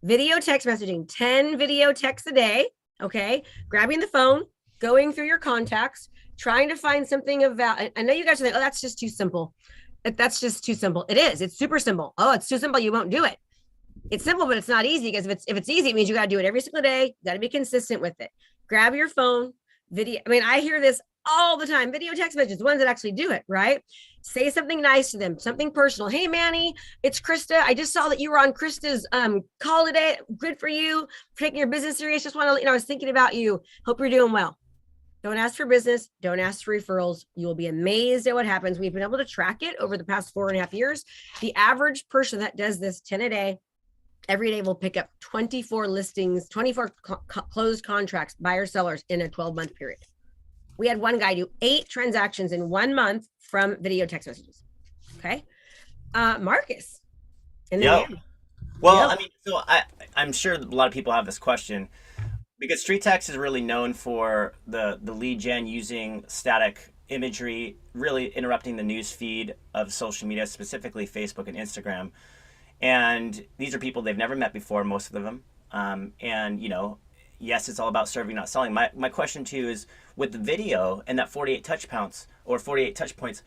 Video text messaging, 10 video texts a day. Okay. Grabbing the phone, going through your contacts, trying to find something of value. I know you guys are like, oh, that's just too simple. That's just too simple. It is. It's super simple. Oh, it's too simple. You won't do it. It's simple, but it's not easy, because if it's easy, it means you got to do it every single day. You got to be consistent with it. Grab your phone, video. I mean, I hear this all the time. Video text messages, the ones that actually do it, right? Say something nice to them, something personal. Hey, Manny, it's Krista. I just saw that you were on Krista's call today. Good for you for taking your business serious. Just want to let you know, I was thinking about you. Hope you're doing well. Don't ask for business. Don't ask for referrals. You will be amazed at what happens. We've been able to track it over the past 4.5 years. The average person that does this 10 a day, every day, will pick up 24 listings, 24 closed contracts, buyer sellers in a 12-month period. We had one guy do 8 transactions in 1 month from video text messages. Okay. Marcus. Yep. Well, I mean, so I'm sure a lot of people have this question, because StreetText is really known for the lead gen using static imagery, really interrupting the news feed of social media, specifically Facebook and Instagram. And these are people they've never met before, most of them. And, you know, yes, it's all about serving, not selling. My question to you is, with the video and that 48 touch points or 48 touch points,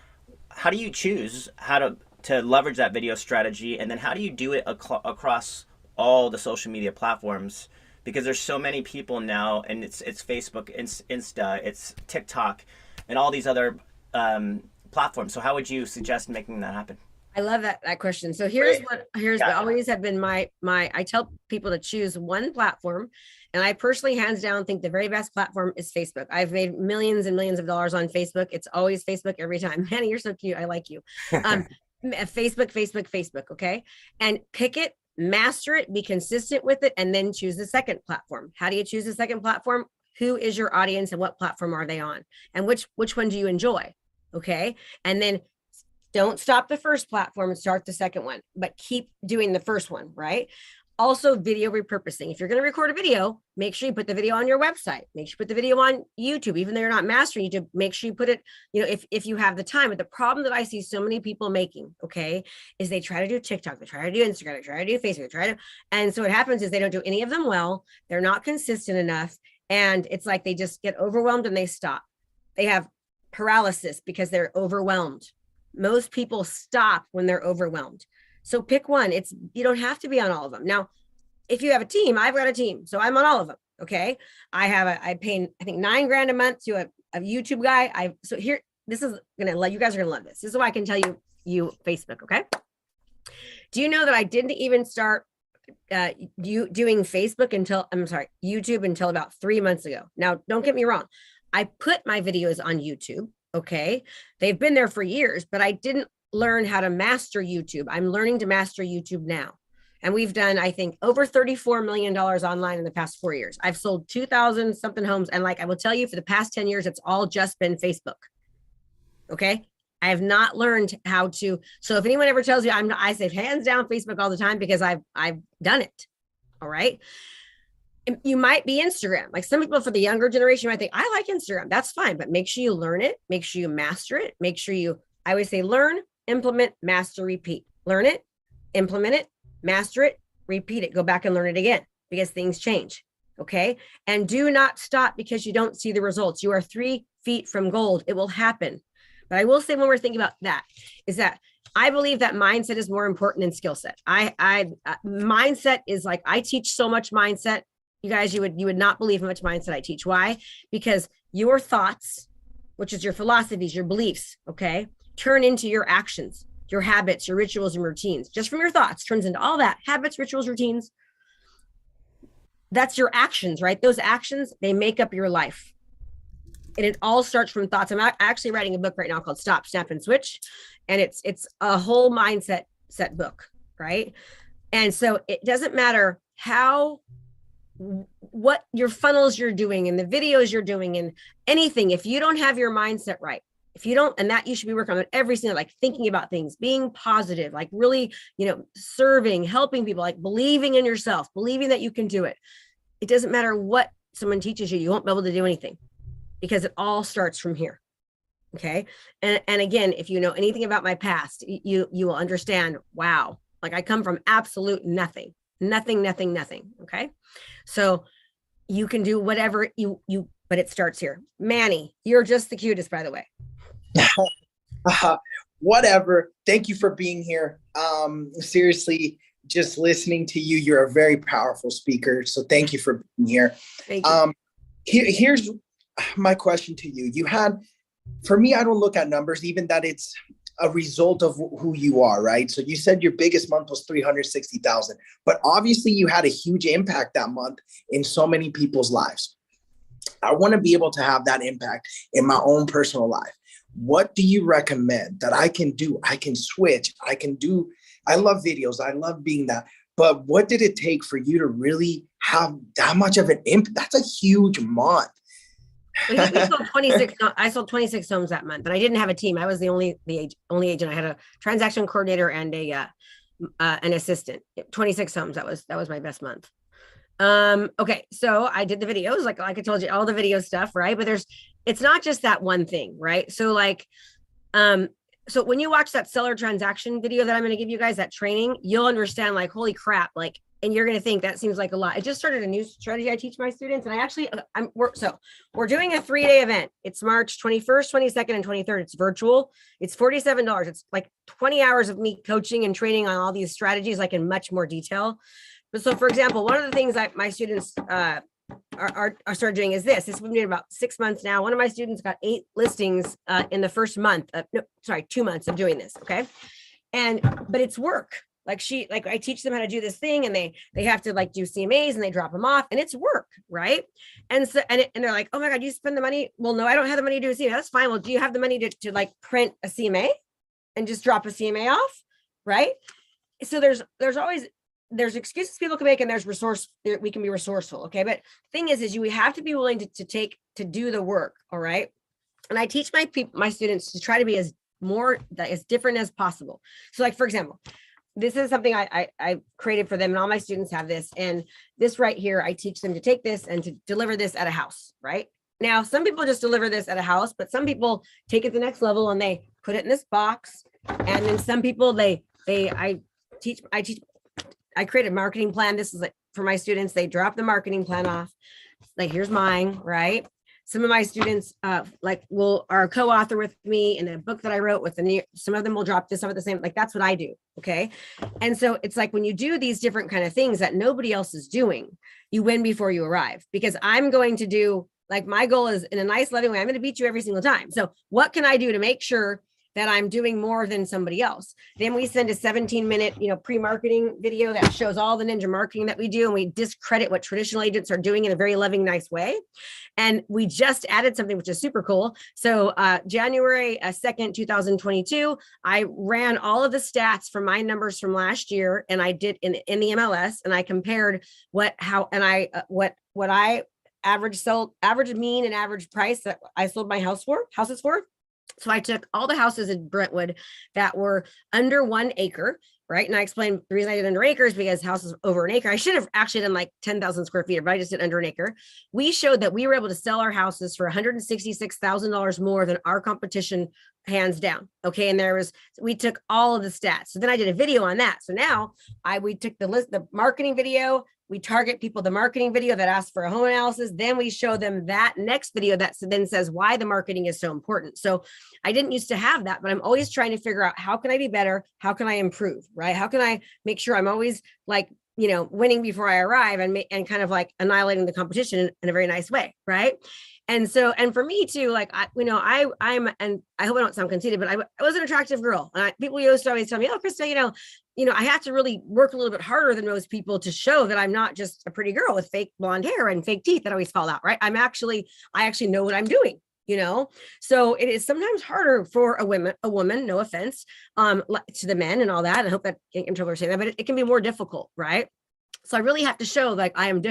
how do you choose how to leverage that video strategy? And then how do you do it across all the social media platforms? Because there's so many people now, and it's Facebook, Insta, it's TikTok, and all these other platforms. So how would you suggest making that happen? I love that question. So here's what always have been my I tell people to choose one platform, and I personally, hands down, think the very best platform is Facebook. I've made millions and millions of dollars on Facebook. It's always Facebook every time. Manny, you're so cute. I like you. Facebook. Okay, and pick it, master it, be consistent with it, and then choose the second platform. How do you choose the second platform? Who is your audience and what platform are they on? And which one do you enjoy? Okay. And then don't stop the first platform and start the second one, but keep doing the first one, right? Also, video repurposing. If you're going to record a video, make sure you put the video on your website. Make sure you put the video on YouTube, even though you're not mastering YouTube. Make sure you put it, you know, if you have the time. But the problem that I see so many people making, okay, is they try to do TikTok, they try to do Instagram, they try to do Facebook, and so what happens is they don't do any of them well. They're not consistent enough, and it's like they just get overwhelmed and they stop. They have paralysis because they're overwhelmed. Most people stop when they're overwhelmed. So pick one. You don't have to be on all of them. Now, if you have a team, I've got a team, so I'm on all of them. Okay. I pay, I think, $9,000 a month to a YouTube guy. So here, this is going to let you guys are going to love this. This is why I can tell you Facebook. Okay. Do you know that I didn't even start doing YouTube until about 3 months ago? Now, don't get me wrong. I put my videos on YouTube. Okay. They've been there for years, but I didn't learn how to master YouTube. I'm learning to master YouTube now. And we've done, I think, over $34 million online in the past 4 years. I've sold 2,000 something homes. And like, I will tell you, for the past 10 years, it's all just been Facebook. Okay. I have not learned how to. So if anyone ever tells you I say hands down Facebook all the time, because I've done it. All right. You might be Instagram. Like, some people, for the younger generation, might think, I like Instagram. That's fine. But make sure you learn it. Make sure you master it. Make sure I always say, learn, implement, master, repeat. Learn it, implement it, master it, repeat it. Go back and learn it again, because things change. Okay. And do not stop because you don't see the results. You are 3 feet from gold. It will happen. But I will say, when we're thinking about that, is that I believe that mindset is more important than skill set. Mindset is like, I teach so much mindset. You guys, you would not believe how much mindset I teach. Why? Because your thoughts, which is your philosophies, your beliefs, okay, turn into your actions, your habits, your rituals and routines. Just from your thoughts turns into all that: habits, rituals, routines. That's your actions, right? Those actions, they make up your life. And it all starts from thoughts. I'm actually writing a book right now called Stop, Snap, and Switch. And it's a whole mindset set book, right? And so it doesn't matter what your funnels you're doing and the videos you're doing and anything, if you don't have your mindset right, if you don't, and that you should be working on it every single, like thinking about things, being positive, like really, serving, helping people, like believing in yourself, believing that you can do it. It doesn't matter what someone teaches you, you won't be able to do anything, because it all starts from here. Okay. And again, if you know anything about my past, you will understand, wow, like I come from absolute nothing. Okay. So you can do whatever but it starts here. Manny, you're just the cutest, by the way. Whatever. Thank you for being here. Seriously, just listening to you, you're a very powerful speaker. So thank you for being here. Thank you. Here's my question to you. For me, I don't look at numbers, even that it's a result of who you are, right? So you said your biggest month was 360,000, but obviously you had a huge impact that month in so many people's lives. I want to be able to have that impact in my own personal life. What do you recommend that I can do? I can switch. I love videos. I love being that. But what did it take for you to really have that much of an impact? That's a huge month. We sold 26. I sold 26 homes that month, and I didn't have a team. I was the only agent. I had a transaction coordinator and an assistant. 26 homes. That was my best month. Okay, so I did the videos, like I told you, all the video stuff, right? But it's not just that one thing, right? So like, so when you watch that seller transaction video that I'm going to give you guys, that training, you'll understand like, holy crap, like, and you're going to think that seems like a lot. I just started a new strategy I teach my students, and we're doing a 3-day event. It's March 21st, 22nd, and 23rd. It's virtual. It's $47. It's like 20 hours of me coaching and training on all these strategies, like in much more detail. But so, for example, one of the things that my students are started doing is this. This has been doing about 6 months now. One of my students got 8 listings in the first month. 2 months of doing this. Okay, but it's work. Like I teach them how to do this thing, and they have to like do CMAs, and they drop them off, and it's work, right? And so and they're like, oh my God, you spend the money? Well, no, I don't have the money to do a CMA. That's fine. Well, do you have the money to like print a CMA and just drop a CMA off, right? So there's excuses people can make, and we can be resourceful. Okay. But the thing is you have to be willing to do the work. All right. And I teach my students to try to be as different as possible. So like, for example, this is something I created for them, and all my students have this, and this right here, I teach them to take this and to deliver this at a house, right? Now, some people just deliver this at a house, but some people take it to the next level and they put it in this box. And then some people, I create a marketing plan. This is like for my students, they drop the marketing plan off. Like, here's mine, right? Some of my students are a co-author with me in a book that I wrote some of them will drop this over the same, like that's what I do. Okay. And so it's like when you do these different kind of things that nobody else is doing, you win before you arrive, because I'm going to do, like, my goal is in a nice loving way, I'm going to beat you every single time. So what can I do to make sure that I'm doing more than somebody else? Then we send a 17-minute, pre-marketing video that shows all the ninja marketing that we do, and we discredit what traditional agents are doing in a very loving, nice way. And we just added something which is super cool. So January 2nd, 2022, I ran all of the stats from my numbers from last year, and I did in the MLS, and I compared what I average mean and average price that I sold my houses for. So I took all the houses in Brentwood that were under 1 acre, right? And I explained the reason I did under acres because houses over an acre, I should have actually done like 10,000 square feet, but I just did under an acre. We showed that we were able to sell our houses for $166,000 more than our competition, hands down. Okay. And we took all of the stats. So then I did a video on that. So now we took the marketing video, we target people, the marketing video that asks for a home analysis. Then we show them that next video that then says why the marketing is so important. So I didn't used to have that, but I'm always trying to figure out, how can I be better? How can I improve? Right? How can I make sure I'm always like, winning before I arrive, and kind of like annihilating the competition in a very nice way. Right. And so, and for me too, like, I'm, and I hope I don't sound conceited, but I was an attractive girl. And people used to always tell me, oh, Krista, I have to really work a little bit harder than most people to show that I'm not just a pretty girl with fake blonde hair and fake teeth that always fall out. Right. I actually know what I'm doing, so it is sometimes harder for a woman, no offense, to the men and all that. And I hope that I'm saying that, but it can be more difficult. Right. So I really have to show like I'm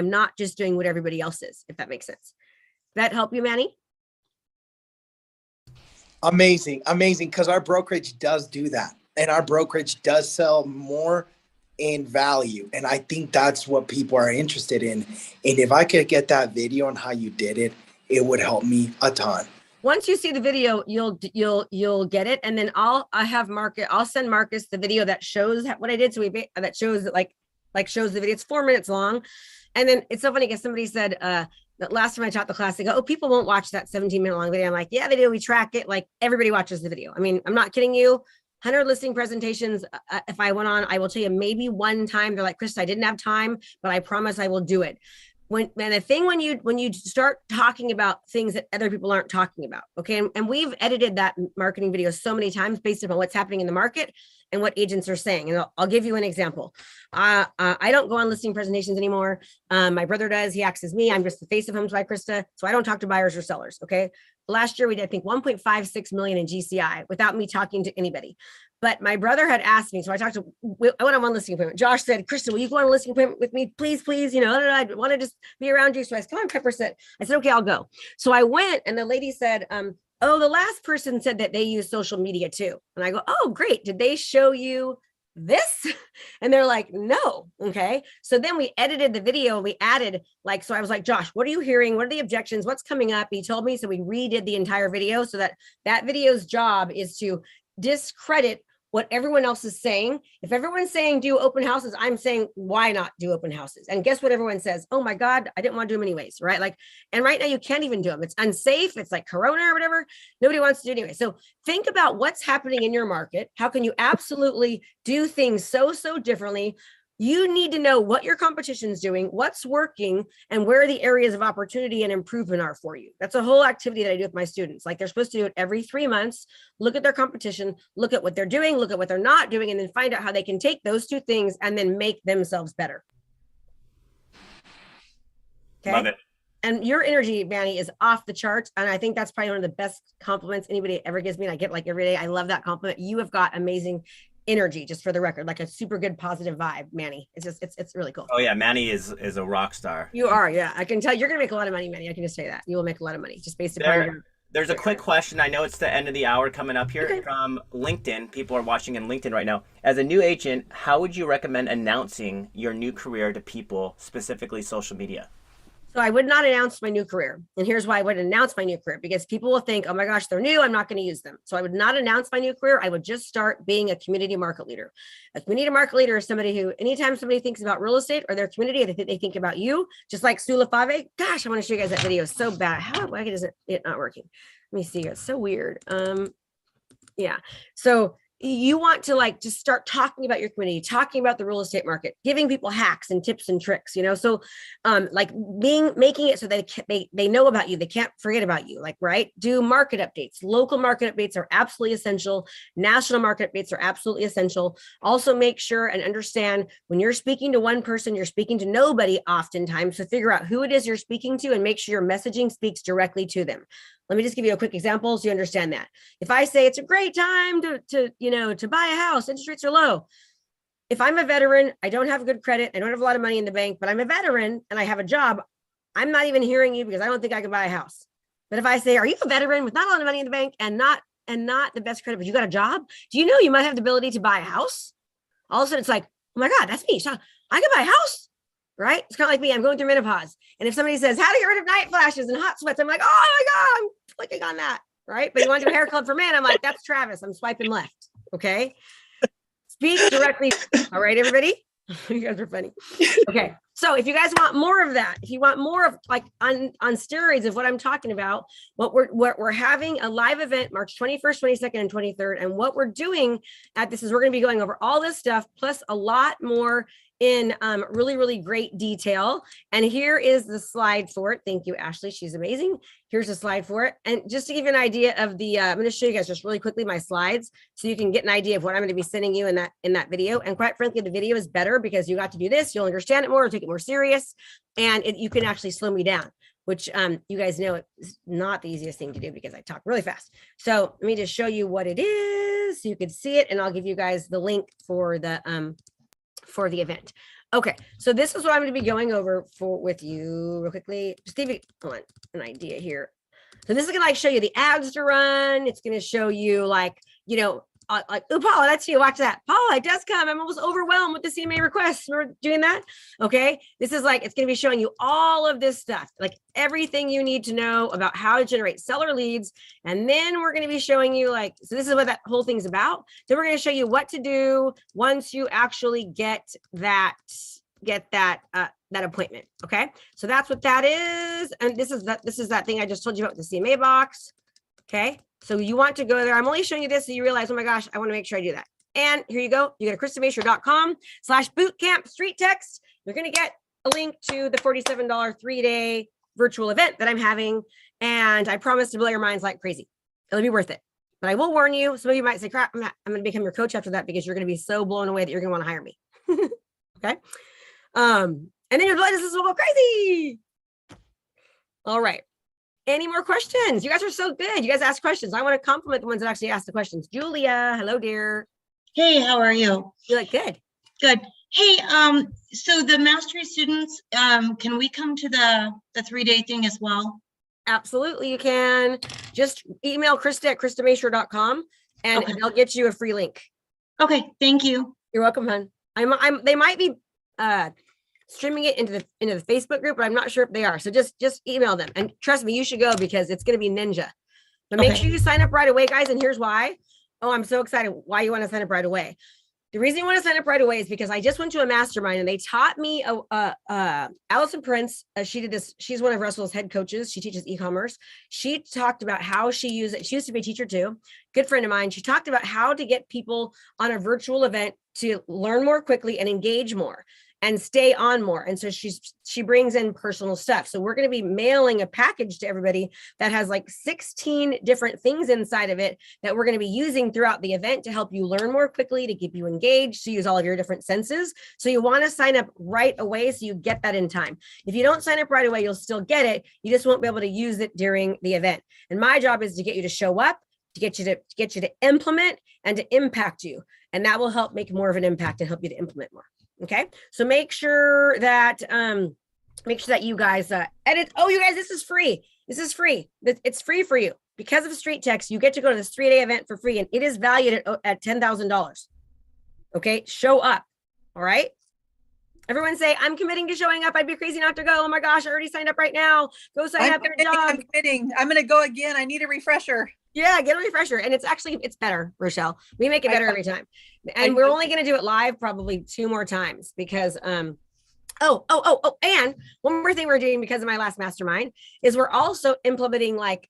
not just doing what everybody else is, if that makes sense. That help you, Manny? Amazing. Because our brokerage does do that. And our brokerage does sell more in value. And I think that's what people are interested in. And if I could get that video on how you did it, it would help me a ton. Once you see the video, you'll get it. And then I'll send Marcus the video that shows what I did. So that shows that, like, like shows the video. It's 4 minutes long. And then it's so funny because somebody said, that last time I taught the class, they go, oh, people won't watch that 17-minute long video. I'm like, yeah, they do. We track it. Like everybody watches the video. I mean, I'm not kidding you. 100 listing presentations. If I went on, I will tell you maybe one time they're like, Krista, I didn't have time, but I promise I will do it. When you start talking about things that other people aren't talking about, okay, and we've edited that marketing video so many times based upon what's happening in the market and what agents are saying. And I'll give you an example. I don't go on listing presentations anymore. My brother does. He acts as me. I'm just the face of Homes by Krista, so I don't talk to buyers or sellers. Okay, last year we did, I think, 1.56 million in GCI without me talking to anybody. But my brother had asked me, so I went on one listing appointment. Josh said, Krista, will you go on a listing appointment with me? Please, please, you know, I want to just be around you. So I said, come on, Pepper said, I said, okay, I'll go. So I went and the lady said, oh, the last person said that they use social media too. And I go, oh, great. Did they show you this? And they're like, no. Okay. So then we edited the video. We added so I was like, Josh, what are you hearing? What are the objections? What's coming up? He told me. So we redid the entire video so that video's job is to discredit what everyone else is saying. If everyone's saying do open houses, I'm saying why not do open houses? And guess what everyone says? Oh my God, I didn't want to do them anyways, right? Like, and right now you can't even do them. It's unsafe. It's like Corona or whatever. Nobody wants to do it anyway. So think about what's happening in your market. How can you absolutely do things so differently? You need to know what your competition is doing, what's working, and where the areas of opportunity and improvement are for you. That's a whole activity that I do with my students. Like they're supposed to do it every 3 months, look at their competition, look at what they're doing, look at what they're not doing, and then find out how they can take those two things and then make themselves better. Okay. Love it. And your energy, Manny, is off the charts. And I think that's probably one of the best compliments anybody ever gives me. And I get like every day. I love that compliment. You have got amazing energy, just for the record, like a super good positive vibe, Manny. It's just it's really cool. Oh yeah, Manny is a rock star. You are, yeah. I can tell you're gonna make a lot of money, Manny. I can just say that. You will make a lot of money just based upon There's a quick question. I know it's the end of the hour coming up here from LinkedIn. People are watching in LinkedIn right now. As a new agent, how would you recommend announcing your new career to people, specifically social media? So I would not announce my new career. And here's why I would announce my new career, because people will think, oh my gosh, they're new, I'm not going to use them. So I would not announce my new career. I would just start being a community market leader. A community market leader is somebody who, anytime somebody thinks about real estate or their community, they think about you, just like Sula Fave. Gosh, I want to show you guys that video. It's so bad. Why is it not working? Let me see. It's so weird. Yeah. So you want to just start talking about your community, talking about the real estate market, giving people hacks and tips and tricks, so making it so they know about you. They can't forget about you, right? Do market updates. Local market updates are absolutely essential. National market updates are absolutely essential. Also make sure and understand when you're speaking to one person, you're speaking to nobody oftentimes. So figure out who it is you're speaking to and make sure your messaging speaks directly to them. Let me just give you a quick example so you understand that. If I say it's a great time to buy a house, interest rates are low. If I'm a veteran, I don't have good credit, I don't have a lot of money in the bank, but I'm a veteran and I have a job, I'm not even hearing you because I don't think I can buy a house. But if I say, are you a veteran with not a lot of money in the bank and not the best credit, but you got a job? Do you know you might have the ability to buy a house? All of a sudden it's like, oh my God, that's me. So I can buy a house. Right? It's kind of like me. I'm going through menopause. And if somebody says, how to get rid of night flashes and hot sweats, I'm like, oh my God, I'm clicking on that. Right? But you want to do a hair club for men? I'm like, that's Travis. I'm swiping left. Okay. Speak directly. All right, everybody. You guys are funny. Okay. So if you guys want more of that, if you want more of on steroids of what I'm talking about, what we're having a live event March 21st, 22nd, and 23rd. And what we're doing at this is we're going to be going over all this stuff, plus a lot more in really, really great detail. And here is the slide for it. Thank you, Ashley. She's amazing. Here's a slide for it. And just to give you an idea of I'm going to show you guys just really quickly my slides so you can get an idea of what I'm going to be sending you in that video. And quite frankly, the video is better because you got to do this. You'll understand it more, take it more serious, and you can actually slow me down, which you guys know it's not the easiest thing to do because I talk really fast. So let me just show you what it is so you can see it, and I'll give you guys the link for the event. Okay, so this is what I'm going to be going over with you real quickly. Just give you an idea here. So this is going to show you the ads to run. It's going to show you oh, Paula, that's you. Watch that. Paula, it does come. I'm almost overwhelmed with the CMA requests. We're doing that. Okay. This is it's going to be showing you all of this stuff, everything you need to know about how to generate seller leads. And then we're going to be showing you so this is what that whole thing's about. Then we're going to show you what to do once you actually get that that appointment. Okay. So that's what that is. And this is that thing I just told you about, the CMA box. Okay. So you want to go there. I'm only showing you this so you realize, oh my gosh, I want to make sure I do that. And here you go. You go to KristaMashore.com/bootcamp StreetText. You're going to get a link to the $47 3-day virtual event that I'm having. And I promise to blow your minds like crazy. It'll be worth it. But I will warn you, some of you might say, crap, I'm going to become your coach after that, because you're going to be so blown away that you're going to want to hire me. Okay. And then your blood will go crazy. All right. Any more questions? You guys are so good. You guys ask questions. I want to compliment the ones that actually ask the questions. Julia, hello, dear. Hey, how are you? You look good. Good. Hey, so the mastery students, can we come to the 3-day thing as well? Absolutely, you can. Just email Krista at KristaMashore.com and Okay. they'll get you a free link. Okay, thank you. You're welcome, hon. They might be streaming it into the Facebook group, but I'm not sure if they are. So just email them. And trust me, you should go, because it's going to be ninja. But make sure you sign up right away, guys. And here's why. Oh, I'm so excited why you want to sign up right away. The reason you want to sign up right away is because I just went to a mastermind and they taught me, Allison Prince, she did this. She's one of Russell's head coaches. She teaches e-commerce. She talked about how she used it. She used to be a teacher too. Good friend of mine. She talked about how to get people on a virtual event to learn more quickly and engage more and stay on more. And so she brings in personal stuff. So we're going to be mailing a package to everybody that has like 16 different things inside of it that we're going to be using throughout the event to help you learn more quickly, to keep you engaged, to use all of your different senses. So you want to sign up right away so you get that in time. If you don't sign up right away, you'll still get it. You just won't be able to use it during the event. And my job is to get you to show up, to get you to implement and to impact you. And that will help make more of an impact and help you to implement more. Okay, so make sure that you guys edit. Oh, you guys, this is free. This is free. It's free for you because of StreetText. You get to go to this 3-day event for free, and it is valued at $10,000. Okay, show up. All right. Everyone say, I'm committing to showing up. I'd be crazy not to go. Oh my gosh, I already signed up right now. Go sign up. I'm committing. I'm going to go again. I need a refresher. Yeah, get a refresher. And it's better, Rochelle. We make it better every time. And we're only going to do it live probably 2 more times because, and one more thing we're doing because of my last mastermind is we're also implementing like,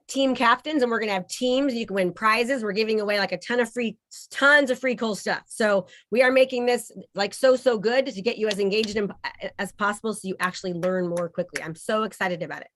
team captains, and we're going to have teams. You can win prizes. We're giving away like tons of free cool stuff. So we are making this like so good to get you as engaged as possible, so you actually learn more quickly. I'm so excited about it.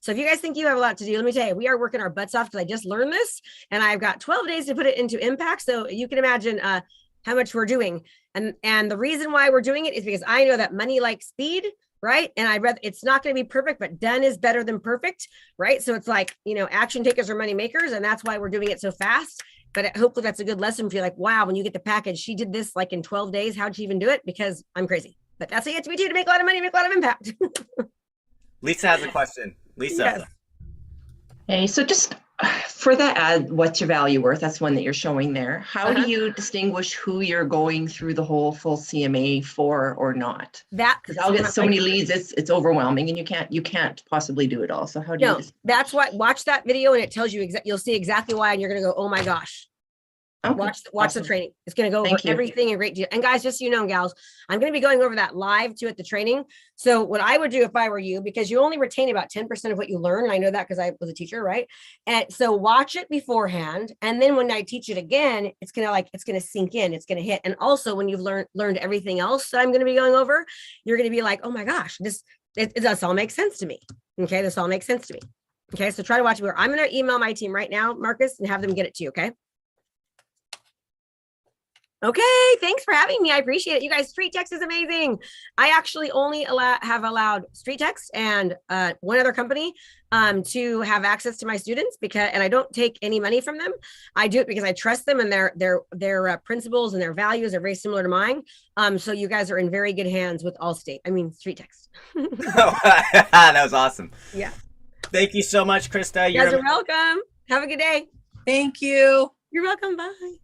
So if you guys think you have a lot to do, let me tell you, we are working our butts off because I just learned this, and I've got 12 days to put it into impact. So you can imagine how much we're doing, and the reason why we're doing it is because I know that money likes speed. Right. And it's not going to be perfect, but done is better than perfect. Right. So it's like, action takers are money makers. And that's why we're doing it so fast. But hopefully that's a good lesson for you. Like, wow, when you get the package, she did this like in 12 days. How'd she even do it? Because I'm crazy. But that's what you have to be to make a lot of money, make a lot of impact. Lisa has a question. Lisa. Yes. Okay, so just for the ad, what's your value worth? That's one that you're showing there. How do you distinguish who you're going through the whole full CMA for or not? Because I'll get so many leads, it's overwhelming, and you can't possibly do it all. So how do you? That's why. Watch that video, and it tells you you'll see exactly why, and you're gonna go, oh my gosh. Okay. Watch the training. It's going to go over everything in great deal. And guys, just so you know, gals, I'm going to be going over that live too at the training. So what I would do if I were you, because you only retain about 10% of what you learn. And I know that because I was a teacher, right? And so watch it beforehand. And then when I teach it again, it's going to sink in, it's going to hit. And also when you've learned everything else that I'm going to be going over, you're going to be like, oh my gosh, it does all make sense to me. Okay. This all makes sense to me. Okay. So try to watch it. I'm going to email my team right now, Marcus, and have them get it to you. Okay. Okay, thanks for having me. I appreciate it. You guys, StreetText is amazing. I actually only have allowed StreetText and one other company to have access to my students and I don't take any money from them. I do it because I trust them, and their principles and their values are very similar to mine. So you guys are in very good hands with StreetText. That was awesome. Yeah. Thank you so much, Krista. You guys are welcome. Have a good day. Thank you. You're welcome. Bye.